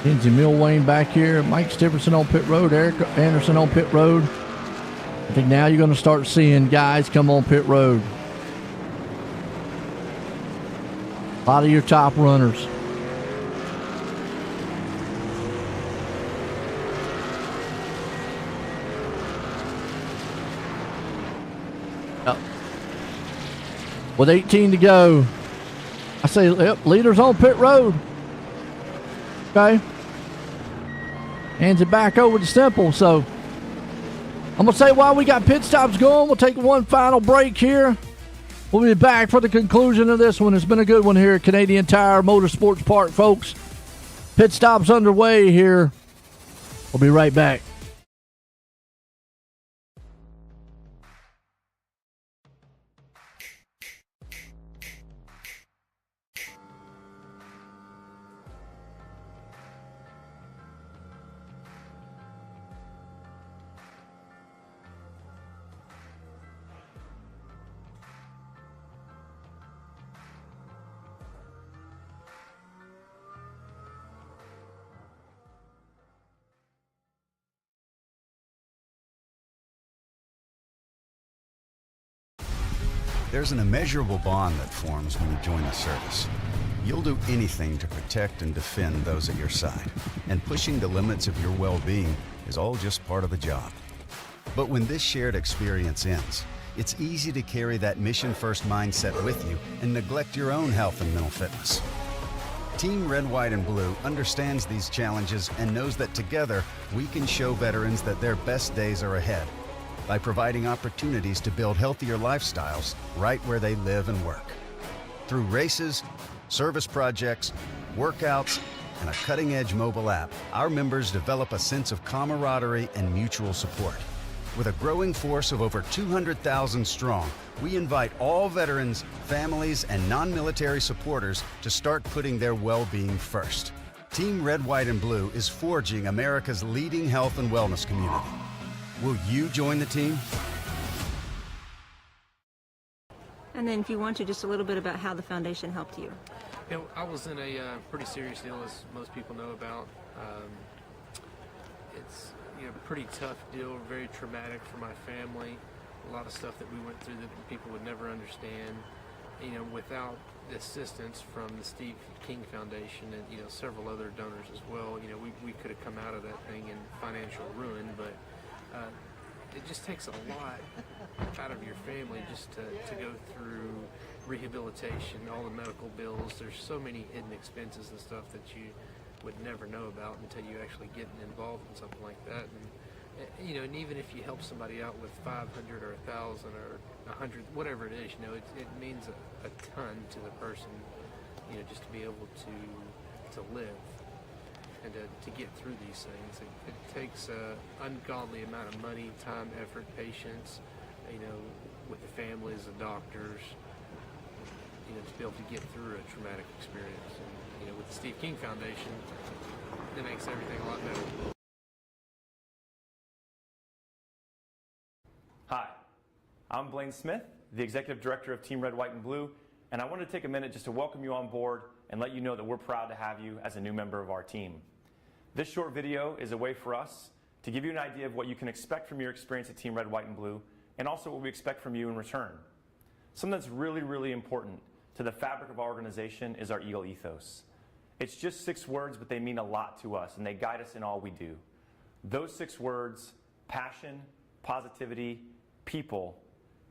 S1: Kenzie Milwane back here. Mike Stephenson on pit road. Eric Anderson on pit road. I think now you're going to start seeing guys come on pit road. A lot of your top runners. Yep. With 18 to go, I say, yep, leaders on pit road. Okay. Hands it back over to Simple. So I'm going to say while we got pit stops going, we'll take one final break here. We'll be back for the conclusion of this one. It's been a good one here at Canadian Tire Motorsports Park, folks. Pit stops underway here. We'll be right back.
S6: There's an immeasurable bond that forms when you join the service. You'll do anything to protect and defend those at your side, and pushing the limits of your well-being is all just part of the job. But when this shared experience ends, it's easy to carry that mission-first mindset with you and neglect your own health and mental fitness. Team Red, White, and Blue understands these challenges and knows that together we can show veterans that their best days are ahead by providing opportunities to build healthier lifestyles right where they live and work. Through races, service projects, workouts, and a cutting-edge mobile app, our members develop a sense of camaraderie and mutual support. With a growing force of over 200,000 strong, we invite all veterans, families, and non-military supporters to start putting their well-being first. Team Red, White, and Blue is forging America's leading health and wellness community. Will you join the team?
S4: And then if you want to, just a little bit about how the foundation helped you.
S5: You know, I was in a pretty serious deal, as most people know about. It's a pretty tough deal, very traumatic for my family. A lot of stuff that we went through that people would never understand. Without the assistance from the Steve King Foundation and several other donors as well, we could have come out of that thing in financial ruin. But it just takes a lot out of your family just to go through rehabilitation, all the medical bills. There's so many hidden expenses and stuff that you would never know about until you actually get involved in something like that. And, you know, and even if you help somebody out with 500 or 1,000 or 100, whatever it is, you know, it means a ton to the person, you know, just to be able to live and to get through these things. It takes an ungodly amount of money, time, effort, patience, you know, with the families, the doctors, you know, to be able to get through a traumatic experience. And, you know, with the Steve King Foundation, it makes everything a lot better.
S3: Hi, I'm Blaine Smith, the Executive Director of Team Red, White, and Blue, and I wanted to take a minute just to welcome you on board and let you know that we're proud to have you as a new member of our team. This short video is a way for us to give you an idea of what you can expect from your experience at Team Red, White, and Blue, and also what we expect from you in return. Something that's really, really important to the fabric of our organization is our Eagle ethos. It's just 6 words, but they mean a lot to us, and they guide us in all we do. Those 6 words: passion, positivity, people,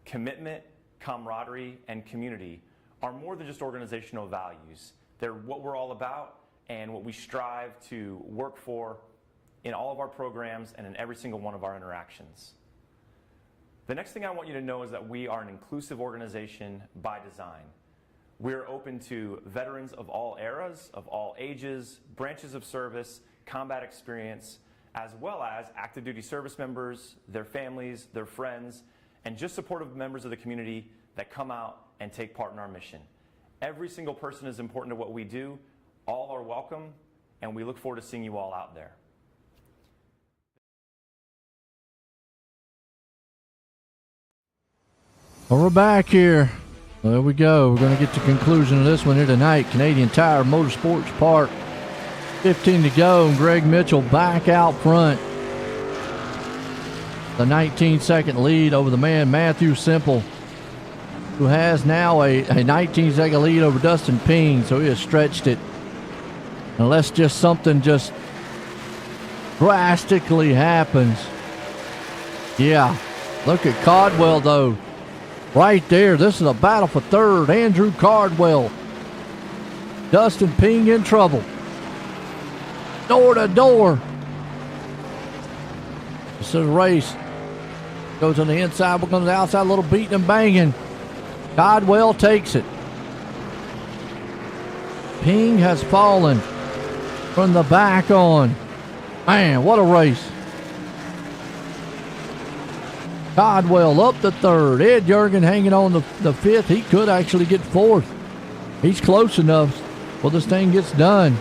S3: commitment, camaraderie, and community are more than just organizational values. They're what we're all about and what we strive to work for in all of our programs and in every single one of our interactions. The next thing I want you to know is that we are an inclusive organization by design. We're open to veterans of all eras, of all ages, branches of service, combat experience, as well as active duty service members, their families, their friends, and just supportive members of the community that come out and take part in our mission. Every single person is important to what we do. All are welcome, and we look forward to seeing you all out there.
S1: Well, we're back here. There we go. We're going to get to the conclusion of this one here tonight. Canadian Tire Motorsports Park. 15 to go, and Greg Mitchell back out front. The 19-second lead over the man Matthew Semple, who has now a 19-second lead over Dustin Ping, so he has stretched it. Unless just something just drastically happens. Yeah, look at Caldwell, though. Right there, this is a battle for third. Andrew Cardwell. Dustin Ping in trouble. Door to door. This is a race. Goes on the inside, we're going to the outside, a little beating and banging. Caldwell takes it. Ping has fallen from the back on. Man, what a race. Caldwell up to third. Ed Jurgen hanging on the fifth. He could actually get fourth. He's close enough before this thing gets done.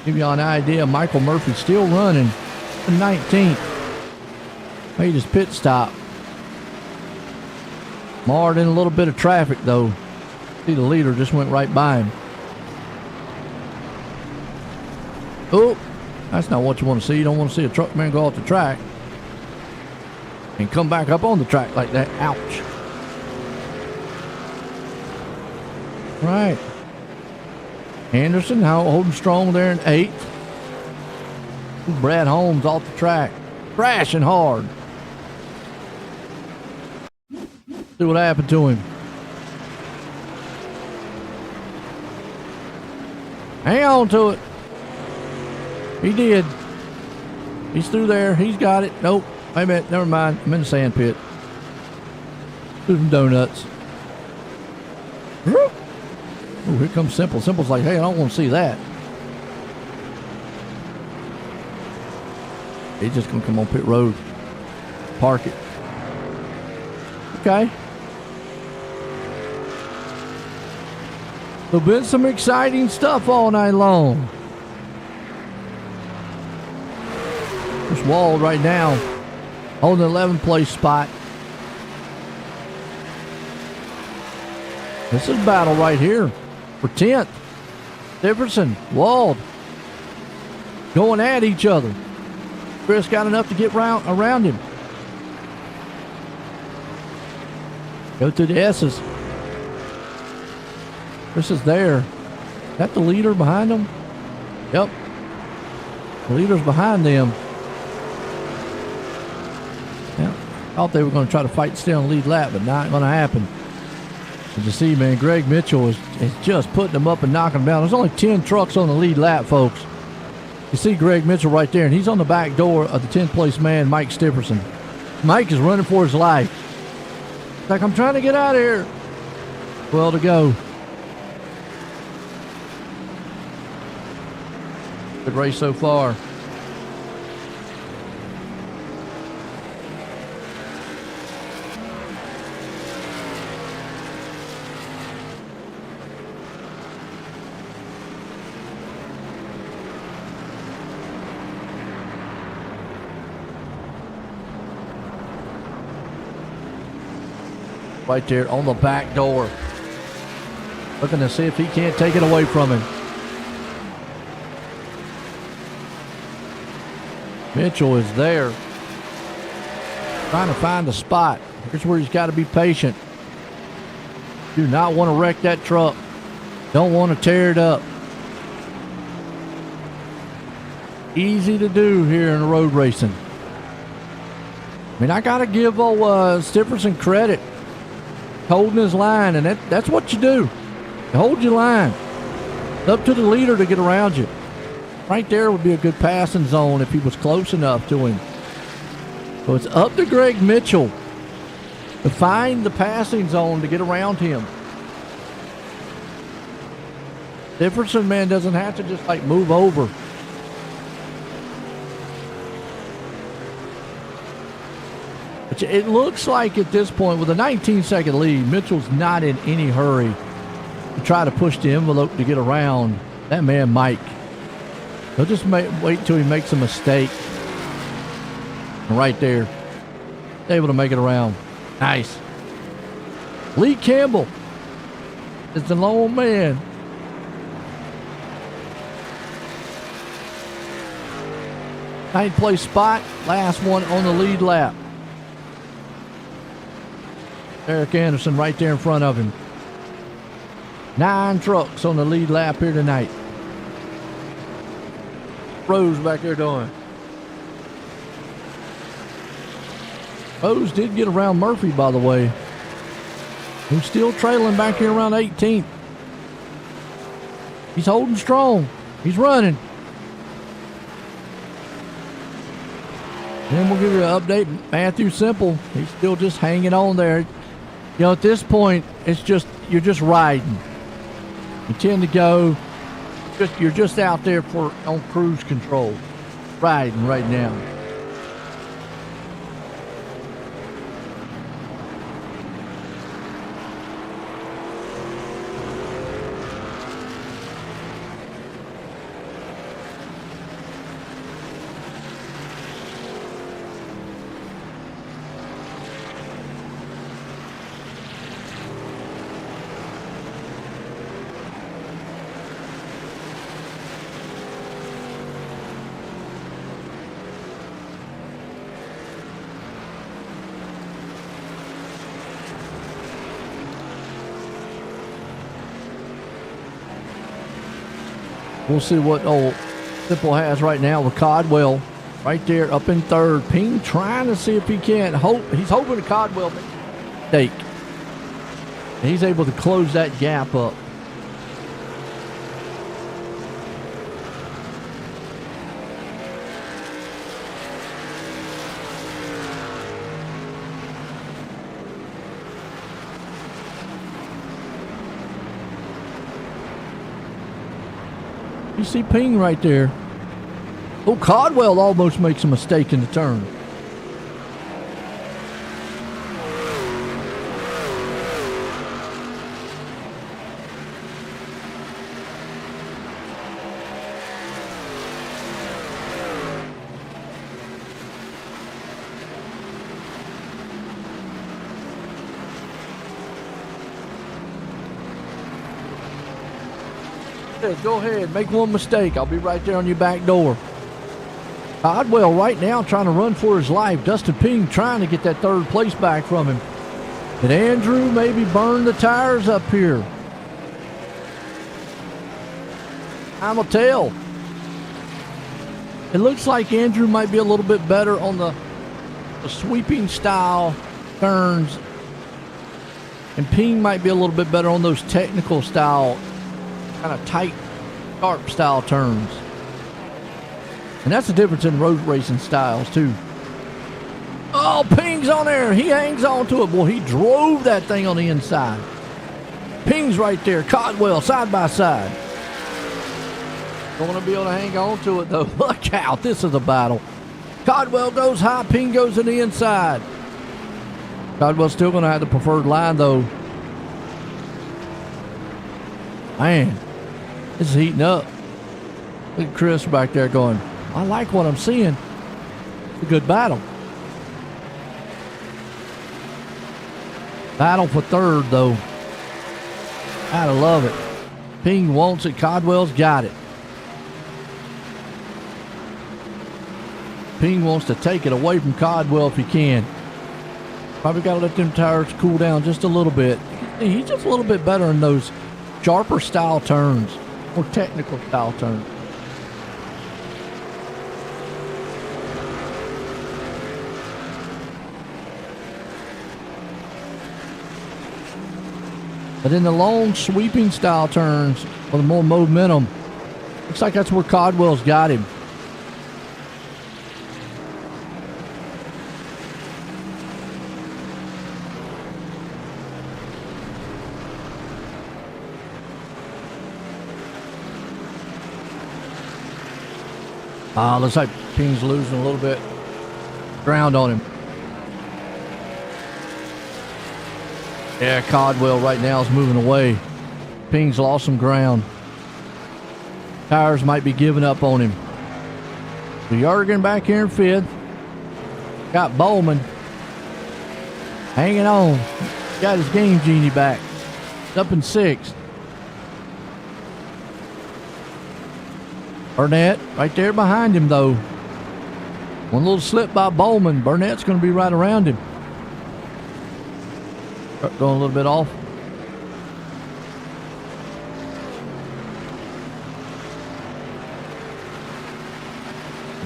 S1: Give you an idea, Michael Murphy still running in 19th. Made his pit stop. Marred in a little bit of traffic, though. See, the leader just went right by him. Oh, that's not what you want to see. You don't want to see a truck man go off the track and come back up on the track like that. Ouch. Right. Anderson now holding strong there in 8th. Brad Holmes off the track. Crashing hard. See what happened to him. Hang on to it. He did. He's through there. He's got it. Nope. Wait a minute. Never mind. I'm in the sand pit. Do some donuts. Oh, here comes Simple. Simple's like, hey, I don't want to see that. He's just going to come on pit road. Park it. Okay. There's been some exciting stuff all night long. There's Wald right now holding the 11th place spot. This is battle right here for 10th. Dickerson, Wald going at each other. Chris got enough to get around him. Go through the S's. Chris is there. Is that the leader behind him? Yep. The leader's behind them. Thought they were going to try to fight to stay on the lead lap, but not going to happen. As you see, man, Greg Mitchell is just putting them up and knocking them down. There's only 10 trucks on the lead lap, folks. You see Greg Mitchell right there, and he's on the back door of the 10th place man, Mike Stipperson. Mike is running for his life. It's like, I'm trying to get out of here. Well to go. Good race so far. Right there on the back door. Looking to see if he can't take it away from him. Mitchell is there. Trying to find a spot. Here's where he's got to be patient. Do not want to wreck that truck. Don't want to tear it up. Easy to do here in the road racing. I mean, I got to give Stipperson credit. Holding his line, and that's what you do. You hold your line. It's up to the leader to get around you. Right there would be a good passing zone if he was close enough to him. So it's up to Greg Mitchell to find the passing zone to get around him. Stipperson, man, doesn't have to just like move over. It looks like at this point, with a 19-second lead, Mitchell's not in any hurry to try to push the envelope to get around that man, Mike. He'll just wait till he makes a mistake. Right there. Able to make it around. Nice. Lee Campbell is the lone man. Ninth place spot. Last one on the lead lap. Eric Anderson right there in front of him. 9 trucks on the lead lap here tonight. Rose back there doing. Rose did get around Murphy, by the way. He's still trailing back here around 18th. He's holding strong. He's running. Then we'll give you an update. Matthew Simple, he's still just hanging on there. You know, at this point, it's just, you're just riding. You tend to go, you're just out there on cruise control, riding right now. We'll see what old Simple has right now with Codwell right there up in third. Ping trying to see if he can't. He's hoping to Codwell make a mistake. And he's able to close that gap up. You see Ping right there. Oh, Codwell almost makes a mistake in the turn. Go ahead, make one mistake. I'll be right there on your back door. Codwell right now trying to run for his life. Dustin Ping trying to get that third place back from him. Did Andrew maybe burn the tires up here? Time will tell. It looks like Andrew might be a little bit better on the the sweeping style turns, and Ping might be a little bit better on those technical style, kind of tight, sharp style turns. And that's the difference in road racing styles too. Oh, Ping's on there. He hangs on to it. Boy, he drove that thing on the inside. Ping's right there. Codwell side by side. Don't want to be able to hang on to it though. Look out. This is a battle. Codwell goes high. Ping goes to the inside. Codwell's still going to have the preferred line though. Man, this is heating up. Look at Chris back there going, I like what I'm seeing. It's a good battle. Battle for third though. Gotta love it. Ping wants it. Codwell's got it. Ping wants to take it away from Codwell if he can. Probably got to let them tires cool down just a little bit. He's just a little bit better in those sharper style turns, more technical style turns. But in the long sweeping style turns with more momentum, looks like that's where Codwell's got him. Looks like Ping's losing a little bit ground on him. Yeah, Codwell right now is moving away. Ping's lost some ground. Tires might be giving up on him. So Jorgen back here in fifth. Got Bowman hanging on. Got his game genie back. Up in sixth. Burnett right there behind him though. One little slip by Bowman. Burnett's going to be right around him. Going a little bit off.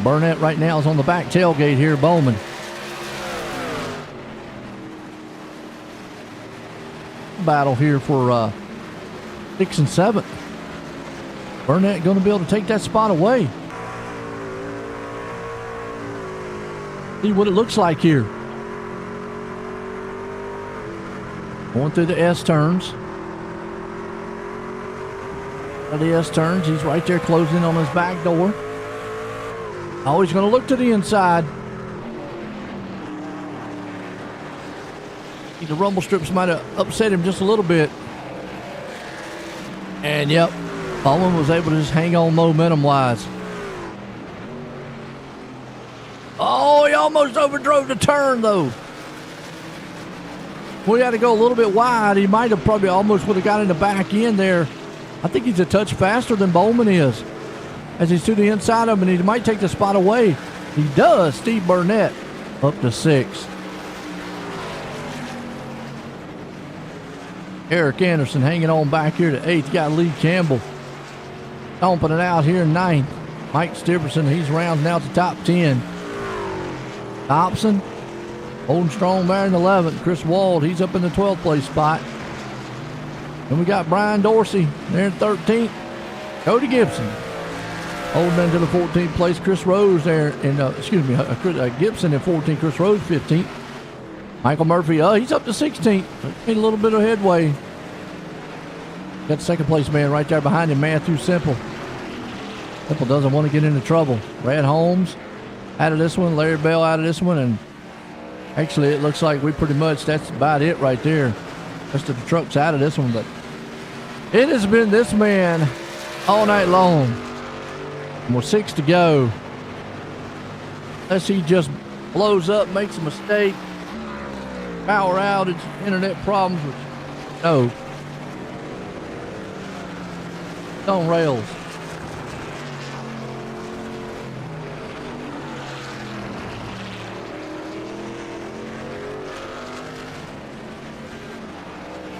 S1: Burnett right now is on the back tailgate here, Bowman. Battle here for 6th and 7th. Burnett going to be able to take that spot away. See what it looks like here. Going through the S turns. The S turns, he's right there closing on his back door. Always going to look to the inside. The rumble strips might have upset him just a little bit. And yep, Bowman was able to just hang on momentum-wise. Oh, he almost overdrove the turn, though. We had to go a little bit wide. He might have probably almost would have got in the back end there. I think he's a touch faster than Bowman is. As he's to the inside of him, and he might take the spot away. He does. Steve Burnett up to 6th. Eric Anderson hanging on back here to 8th. Got Lee Campbell stomping it out here in 9th. Mike Stiverson, he's rounding out the top 10. Thompson holding strong there in 11th. Chris Wald, he's up in the 12th place spot. And we got Brian Dorsey there in 13th. Cody Gibson holding into the 14th place. Chris Rose there in, Gibson in 14th. Chris Rose 15th. Michael Murphy, he's up to 16th. Made a little bit of headway. Got the second place man right there behind him, Matthew Simple. Simple doesn't want to get into trouble. Brad Holmes out of this one. Larry Bell out of this one. And actually, it looks like that's about it right there. Rest of the trucks out of this one. But it has been this man all night long. And with 6 to go. Unless he just blows up, makes a mistake. Power outage, internet problems. No. It's on rails.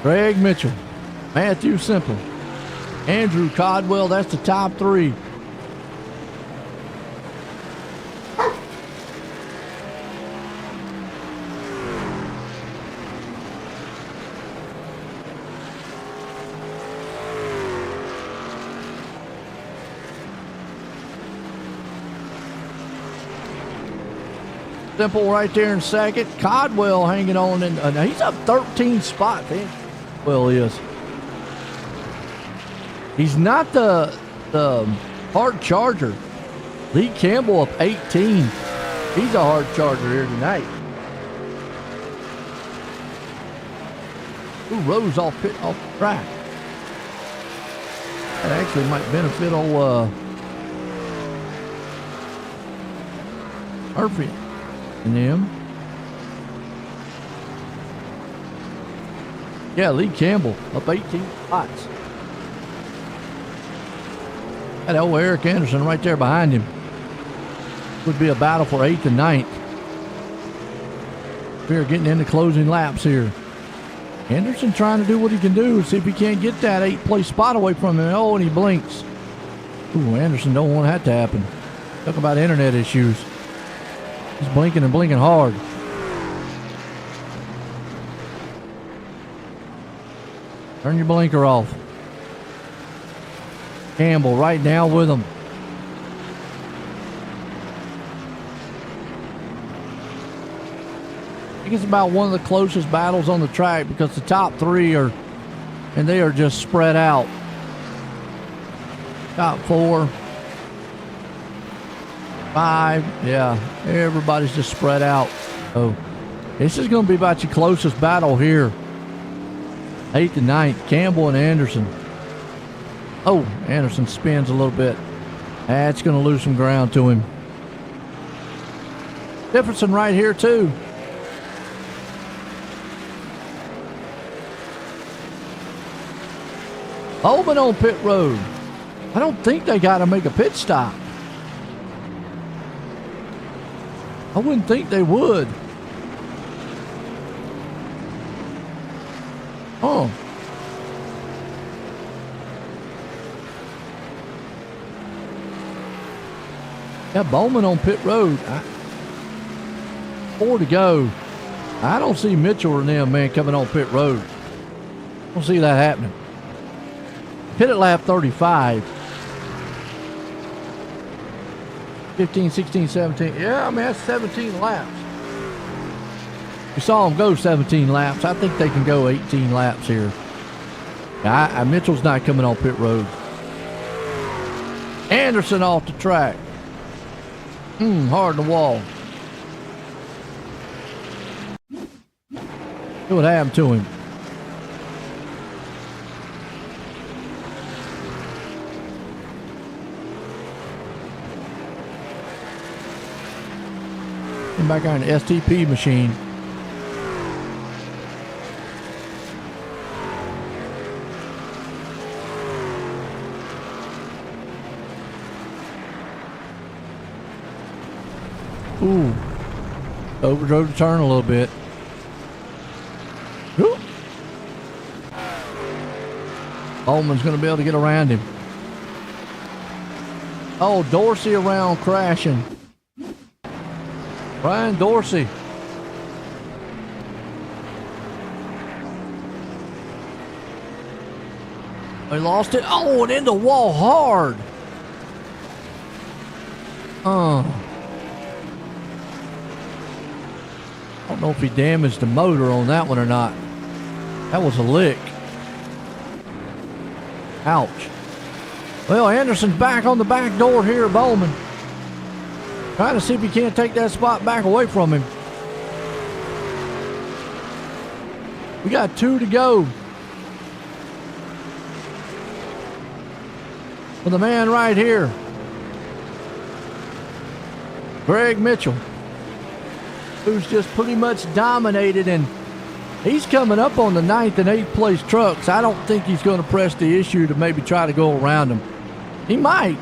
S1: Greg Mitchell, Matthew Simple, Andrew Codwell, that's the top 3. Simple right there in second. Codwell hanging on. Now he's up 13 spots. Well, he is. He's not the hard charger. Lee Campbell up 18. He's a hard charger here tonight. Who rose off the track? That actually might benefit old Murphy and them. Yeah, Lee Campbell up 18 spots. That old Eric Anderson right there behind him. Would be a battle for 8th and 9th. We're getting into closing laps here. Anderson trying to do what he can do, see if he can't get that 8th place spot away from him. Oh, and he blinks. Ooh, Anderson don't want that to happen. Talk about internet issues. He's blinking and blinking hard. Turn your blinker off. Campbell right now with him. I think it's about one of the closest battles on the track because the top three are just spread out. Top 4, 5, yeah, everybody's just spread out. So this is going to be about your closest battle here. 8th and 9th, Campbell and Anderson. Oh, Anderson spins a little bit. That's going to lose some ground to him. Dickerson right here too. Holman on pit road. I don't think they got to make a pit stop. I wouldn't think they would. Oh. Yeah, Bowman on pit road. 4 to go. I don't see Mitchell or them, man, coming on pit road. I don't see that happening. Pit at lap 35. 15, 16, 17. Yeah, I mean, that's 17 laps. We saw them go 17 laps. I think they can go 18 laps here. Mitchell's not coming on pit road. Anderson off the track. Hard in the wall. See what happened to him. And back on the STP machine. Ooh. Overdrove the turn a little bit. Ooh. Bowman's going to be able to get around him. Oh, Dorsey around crashing. Brian Dorsey. They lost it. Oh, and in the wall hard. I don't know if he damaged the motor on that one or not. That was a lick. Ouch. Well, Anderson's back on the back door here, Bowman. Trying to see if he can't take that spot back away from him. We got 2 to go. For the man right here, Greg Mitchell, who's just pretty much dominated, and he's coming up on the 9th and 8th place trucks. I don't think he's going to press the issue to maybe try to go around him. He might.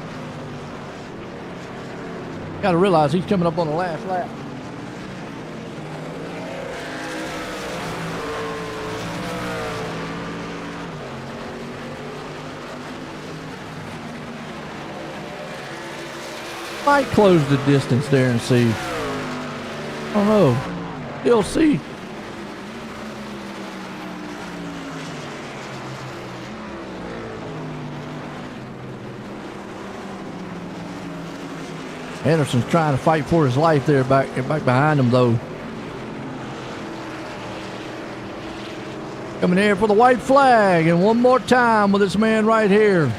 S1: Got to realize he's coming up on the last lap. Might close the distance there and see. I don't know. He'll see. Anderson's trying to fight for his life there back behind him, though. Coming here for the white flag, and one more time with this man right here.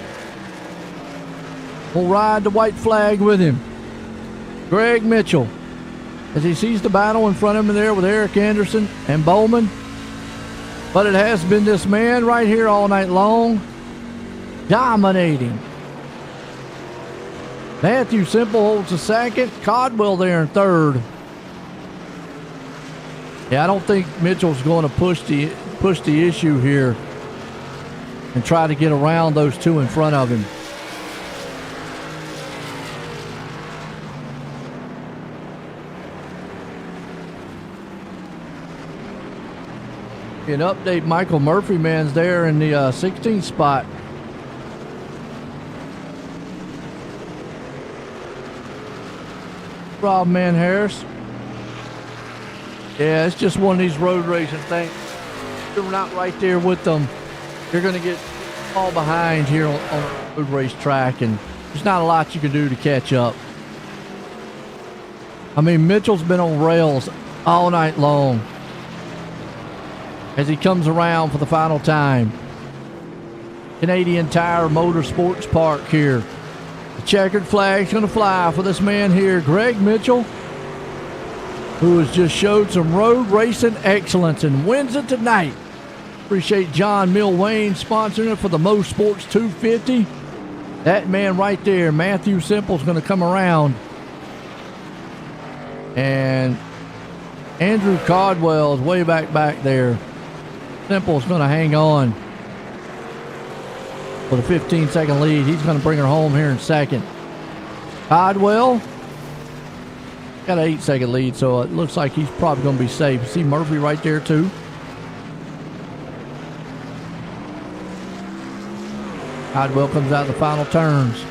S1: We'll ride the white flag with him. Greg Mitchell, as he sees the battle in front of him there with Eric Anderson and Bowman. But it has been this man right here all night long, dominating. Matthew Simple holds the second. Codwell there in third. Yeah, I don't think Mitchell's going to push the issue here and try to get around those two in front of him. An update, Michael Murphy man's there in the 16th spot. Rob Man Harris. Yeah, it's just one of these road racing things. You're not right there with them, you're going to get all behind here on a road race track, and there's not a lot you can do to catch up. I mean, Mitchell's been on rails all night long as he comes around for the final time. Canadian Tire Motorsports Park here. The checkered flag's going to fly for this man here, Greg Mitchell, who has just showed some road racing excellence and wins it tonight. Appreciate John Milwayne sponsoring it for the Mo Sports 250. That man right there, Matthew Simple's going to come around. And Andrew Codwell is way back there. Simple's going to hang on for the 15-second lead. He's going to bring her home here in second. Codwell got an 8-second lead, so it looks like he's probably going to be safe. See Murphy right there, too. Codwell comes out the final turns.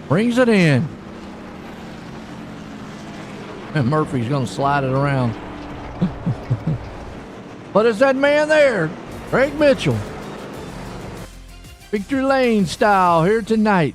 S1: Brings it in. And Murphy's going to slide it around. But it's that man there, Greg Mitchell. Victory Lane style here tonight.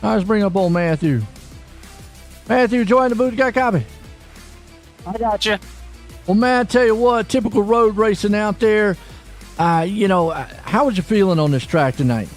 S1: Let's bring up old Matthew. Matthew, join the booth. Got a copy?
S7: I got you.
S1: Well, man, I tell you what, typical road racing out there. How was you feeling on this track tonight?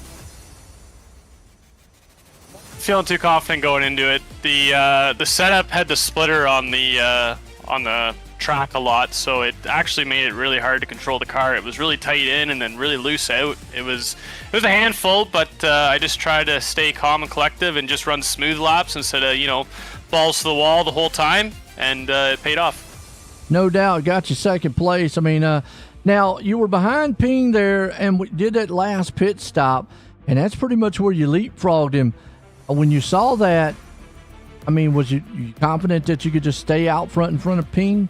S7: Feeling too confident going into it. The setup had the splitter on the track a lot, so it actually made it really hard to control the car. It was really tight in and then really loose out. It was a handful, but I just tried to stay calm and collective and just run smooth laps instead of balls to the wall the whole time, and it paid off.
S1: No doubt, got you second place. I mean, now you were behind Ping there, and we did that last pit stop, and that's pretty much where you leapfrogged him. When you saw that, I mean, was you confident that you could just stay out front in front of Ping?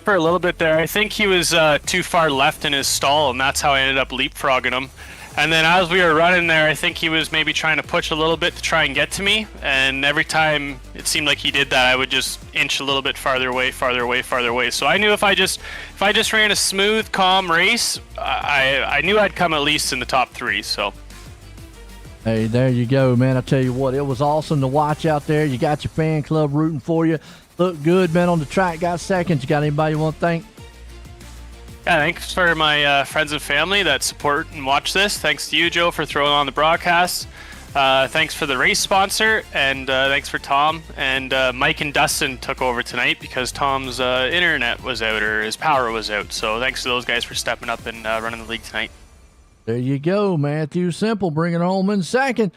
S7: For a little bit there, I think he was too far left in his stall, and that's how I ended up leapfrogging him. And then as we were running there, I think he was maybe trying to push a little bit to try and get to me, and every time it seemed like he did that, I would just inch a little bit farther away. So I knew if I just ran a smooth, calm race, I knew I'd come at least in the top 3. So
S1: hey, there you go, man. I tell you what, it was awesome to watch out there. You got your fan club rooting for you. Look good, man, on the track. Got seconds. You got anybody you want to thank?
S7: Yeah, thanks for my friends and family that support and watch this. Thanks to you, Joe, for throwing on the broadcast. Thanks for the race sponsor, and thanks for Tom. And Mike and Dustin took over tonight because Tom's internet was out, or his power was out. So thanks to those guys for stepping up and running the league tonight.
S1: There you go, Matthew Simple bringing home in second.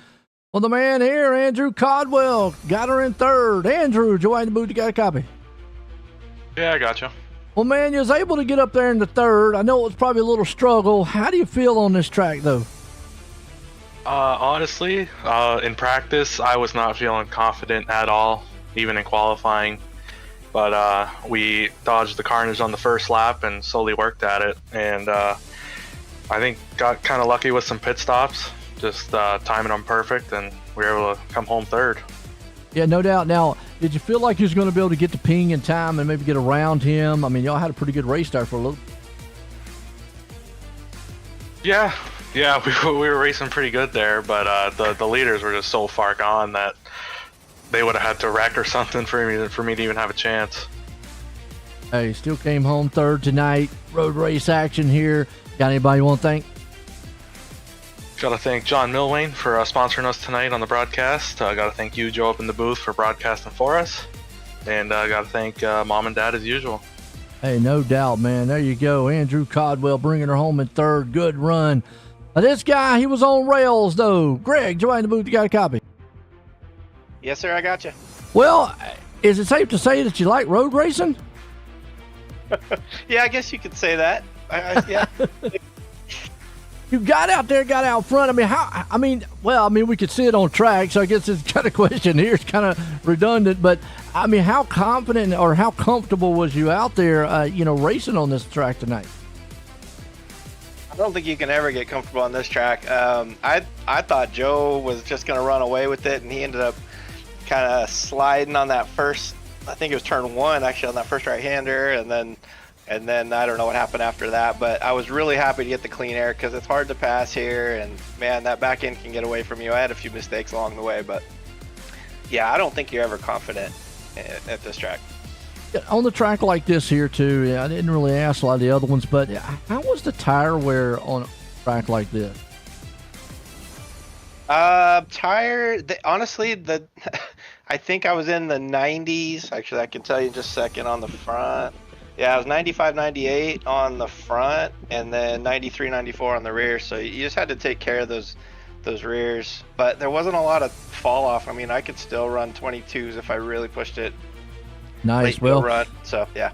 S1: Well, the man here, Andrew Codwell, got her in third. Andrew, join the booth. You got a copy?
S8: Yeah, I got you.
S1: Well, man, you was able to get up there in the third. I know it was probably a little struggle. How do you feel on this track, though?
S8: Honestly, in practice, I was not feeling confident at all, even in qualifying. But we dodged the carnage on the first lap and slowly worked at it. And I think got kind of lucky with some pit stops, just timing them perfect, and we were able to come home third.
S1: Yeah, no doubt. Now, did you feel like you was going to be able to get to Ping in time and maybe get around him? I mean, y'all had a pretty good race there for a little. Yeah,
S8: we were racing pretty good there, but the leaders were just so far gone that they would have had to wreck or something for me to even have a chance.
S1: Hey, still came home third tonight. Road race action here. Got anybody you want to thank?
S8: Got to thank John Milwain for sponsoring us tonight on the broadcast. Got to thank you, Joe, up in the booth for broadcasting for us. And got to thank Mom and Dad as usual.
S1: Hey, no doubt, man. There you go. Andrew Codwell bringing her home in third. Good run. Now, this guy, he was on rails, though. Greg, Joe in the booth, you got a copy?
S9: Yes, sir, I got you.
S1: Well, is it safe to say that you like road racing?
S9: Yeah, I guess you could say that. Yeah.
S1: You got out there, got out front. I mean, we could see it on track, so I guess this kind of question here is kind of redundant. But, I mean, how confident or how comfortable was you out there, racing on this track tonight?
S9: I don't think you can ever get comfortable on this track. I thought Joe was just going to run away with it, and he ended up kind of sliding on that first, I think it was turn one, actually, on that first right-hander, and then I don't know what happened after that, but I was really happy to get the clean air because it's hard to pass here, and man, that back end can get away from you. I had a few mistakes along the way, but yeah, I don't think you're ever confident at this track.
S1: On the track like this here too, I didn't really ask a lot of the other ones, but how was the tire wear on a track like this?
S9: Honestly, I think I was in the 90s. Actually, I can tell you in just a second on the front. Yeah, it was 95, 98 on the front, and then 93, 94 on the rear. So you just had to take care of those rears. But there wasn't a lot of fall off. I mean, I could still run 22s if I really pushed it.
S1: Nice. Well,
S9: run. So yeah.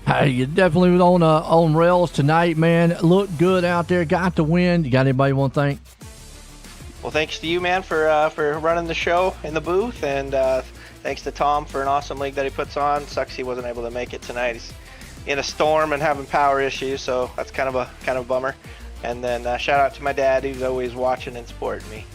S1: Hey, you definitely was on rails tonight, man. Looked good out there. Got the win. You got anybody you want to thank?
S9: Well, thanks to you, man, for running the show in the booth, and thanks to Tom for an awesome league that he puts on. Sucks he wasn't able to make it tonight. He's in a storm and having power issues, so that's kind of a bummer. And then shout out to my dad, who's always watching and supporting me.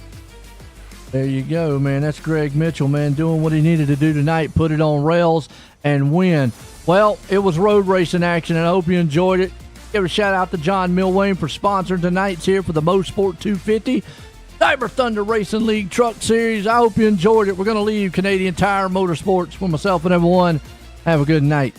S1: There you go, man. That's Greg Mitchell, man, doing what he needed to do tonight, put it on rails and win. Well, it was road racing action, and I hope you enjoyed it. Give a shout out to John Milwain for sponsoring tonight's here for the Mosport 250 Cyberr Thunder Racing League Truck Series. I hope you enjoyed it. We're going to leave Canadian Tire Motorsports for myself and everyone. Have a good night.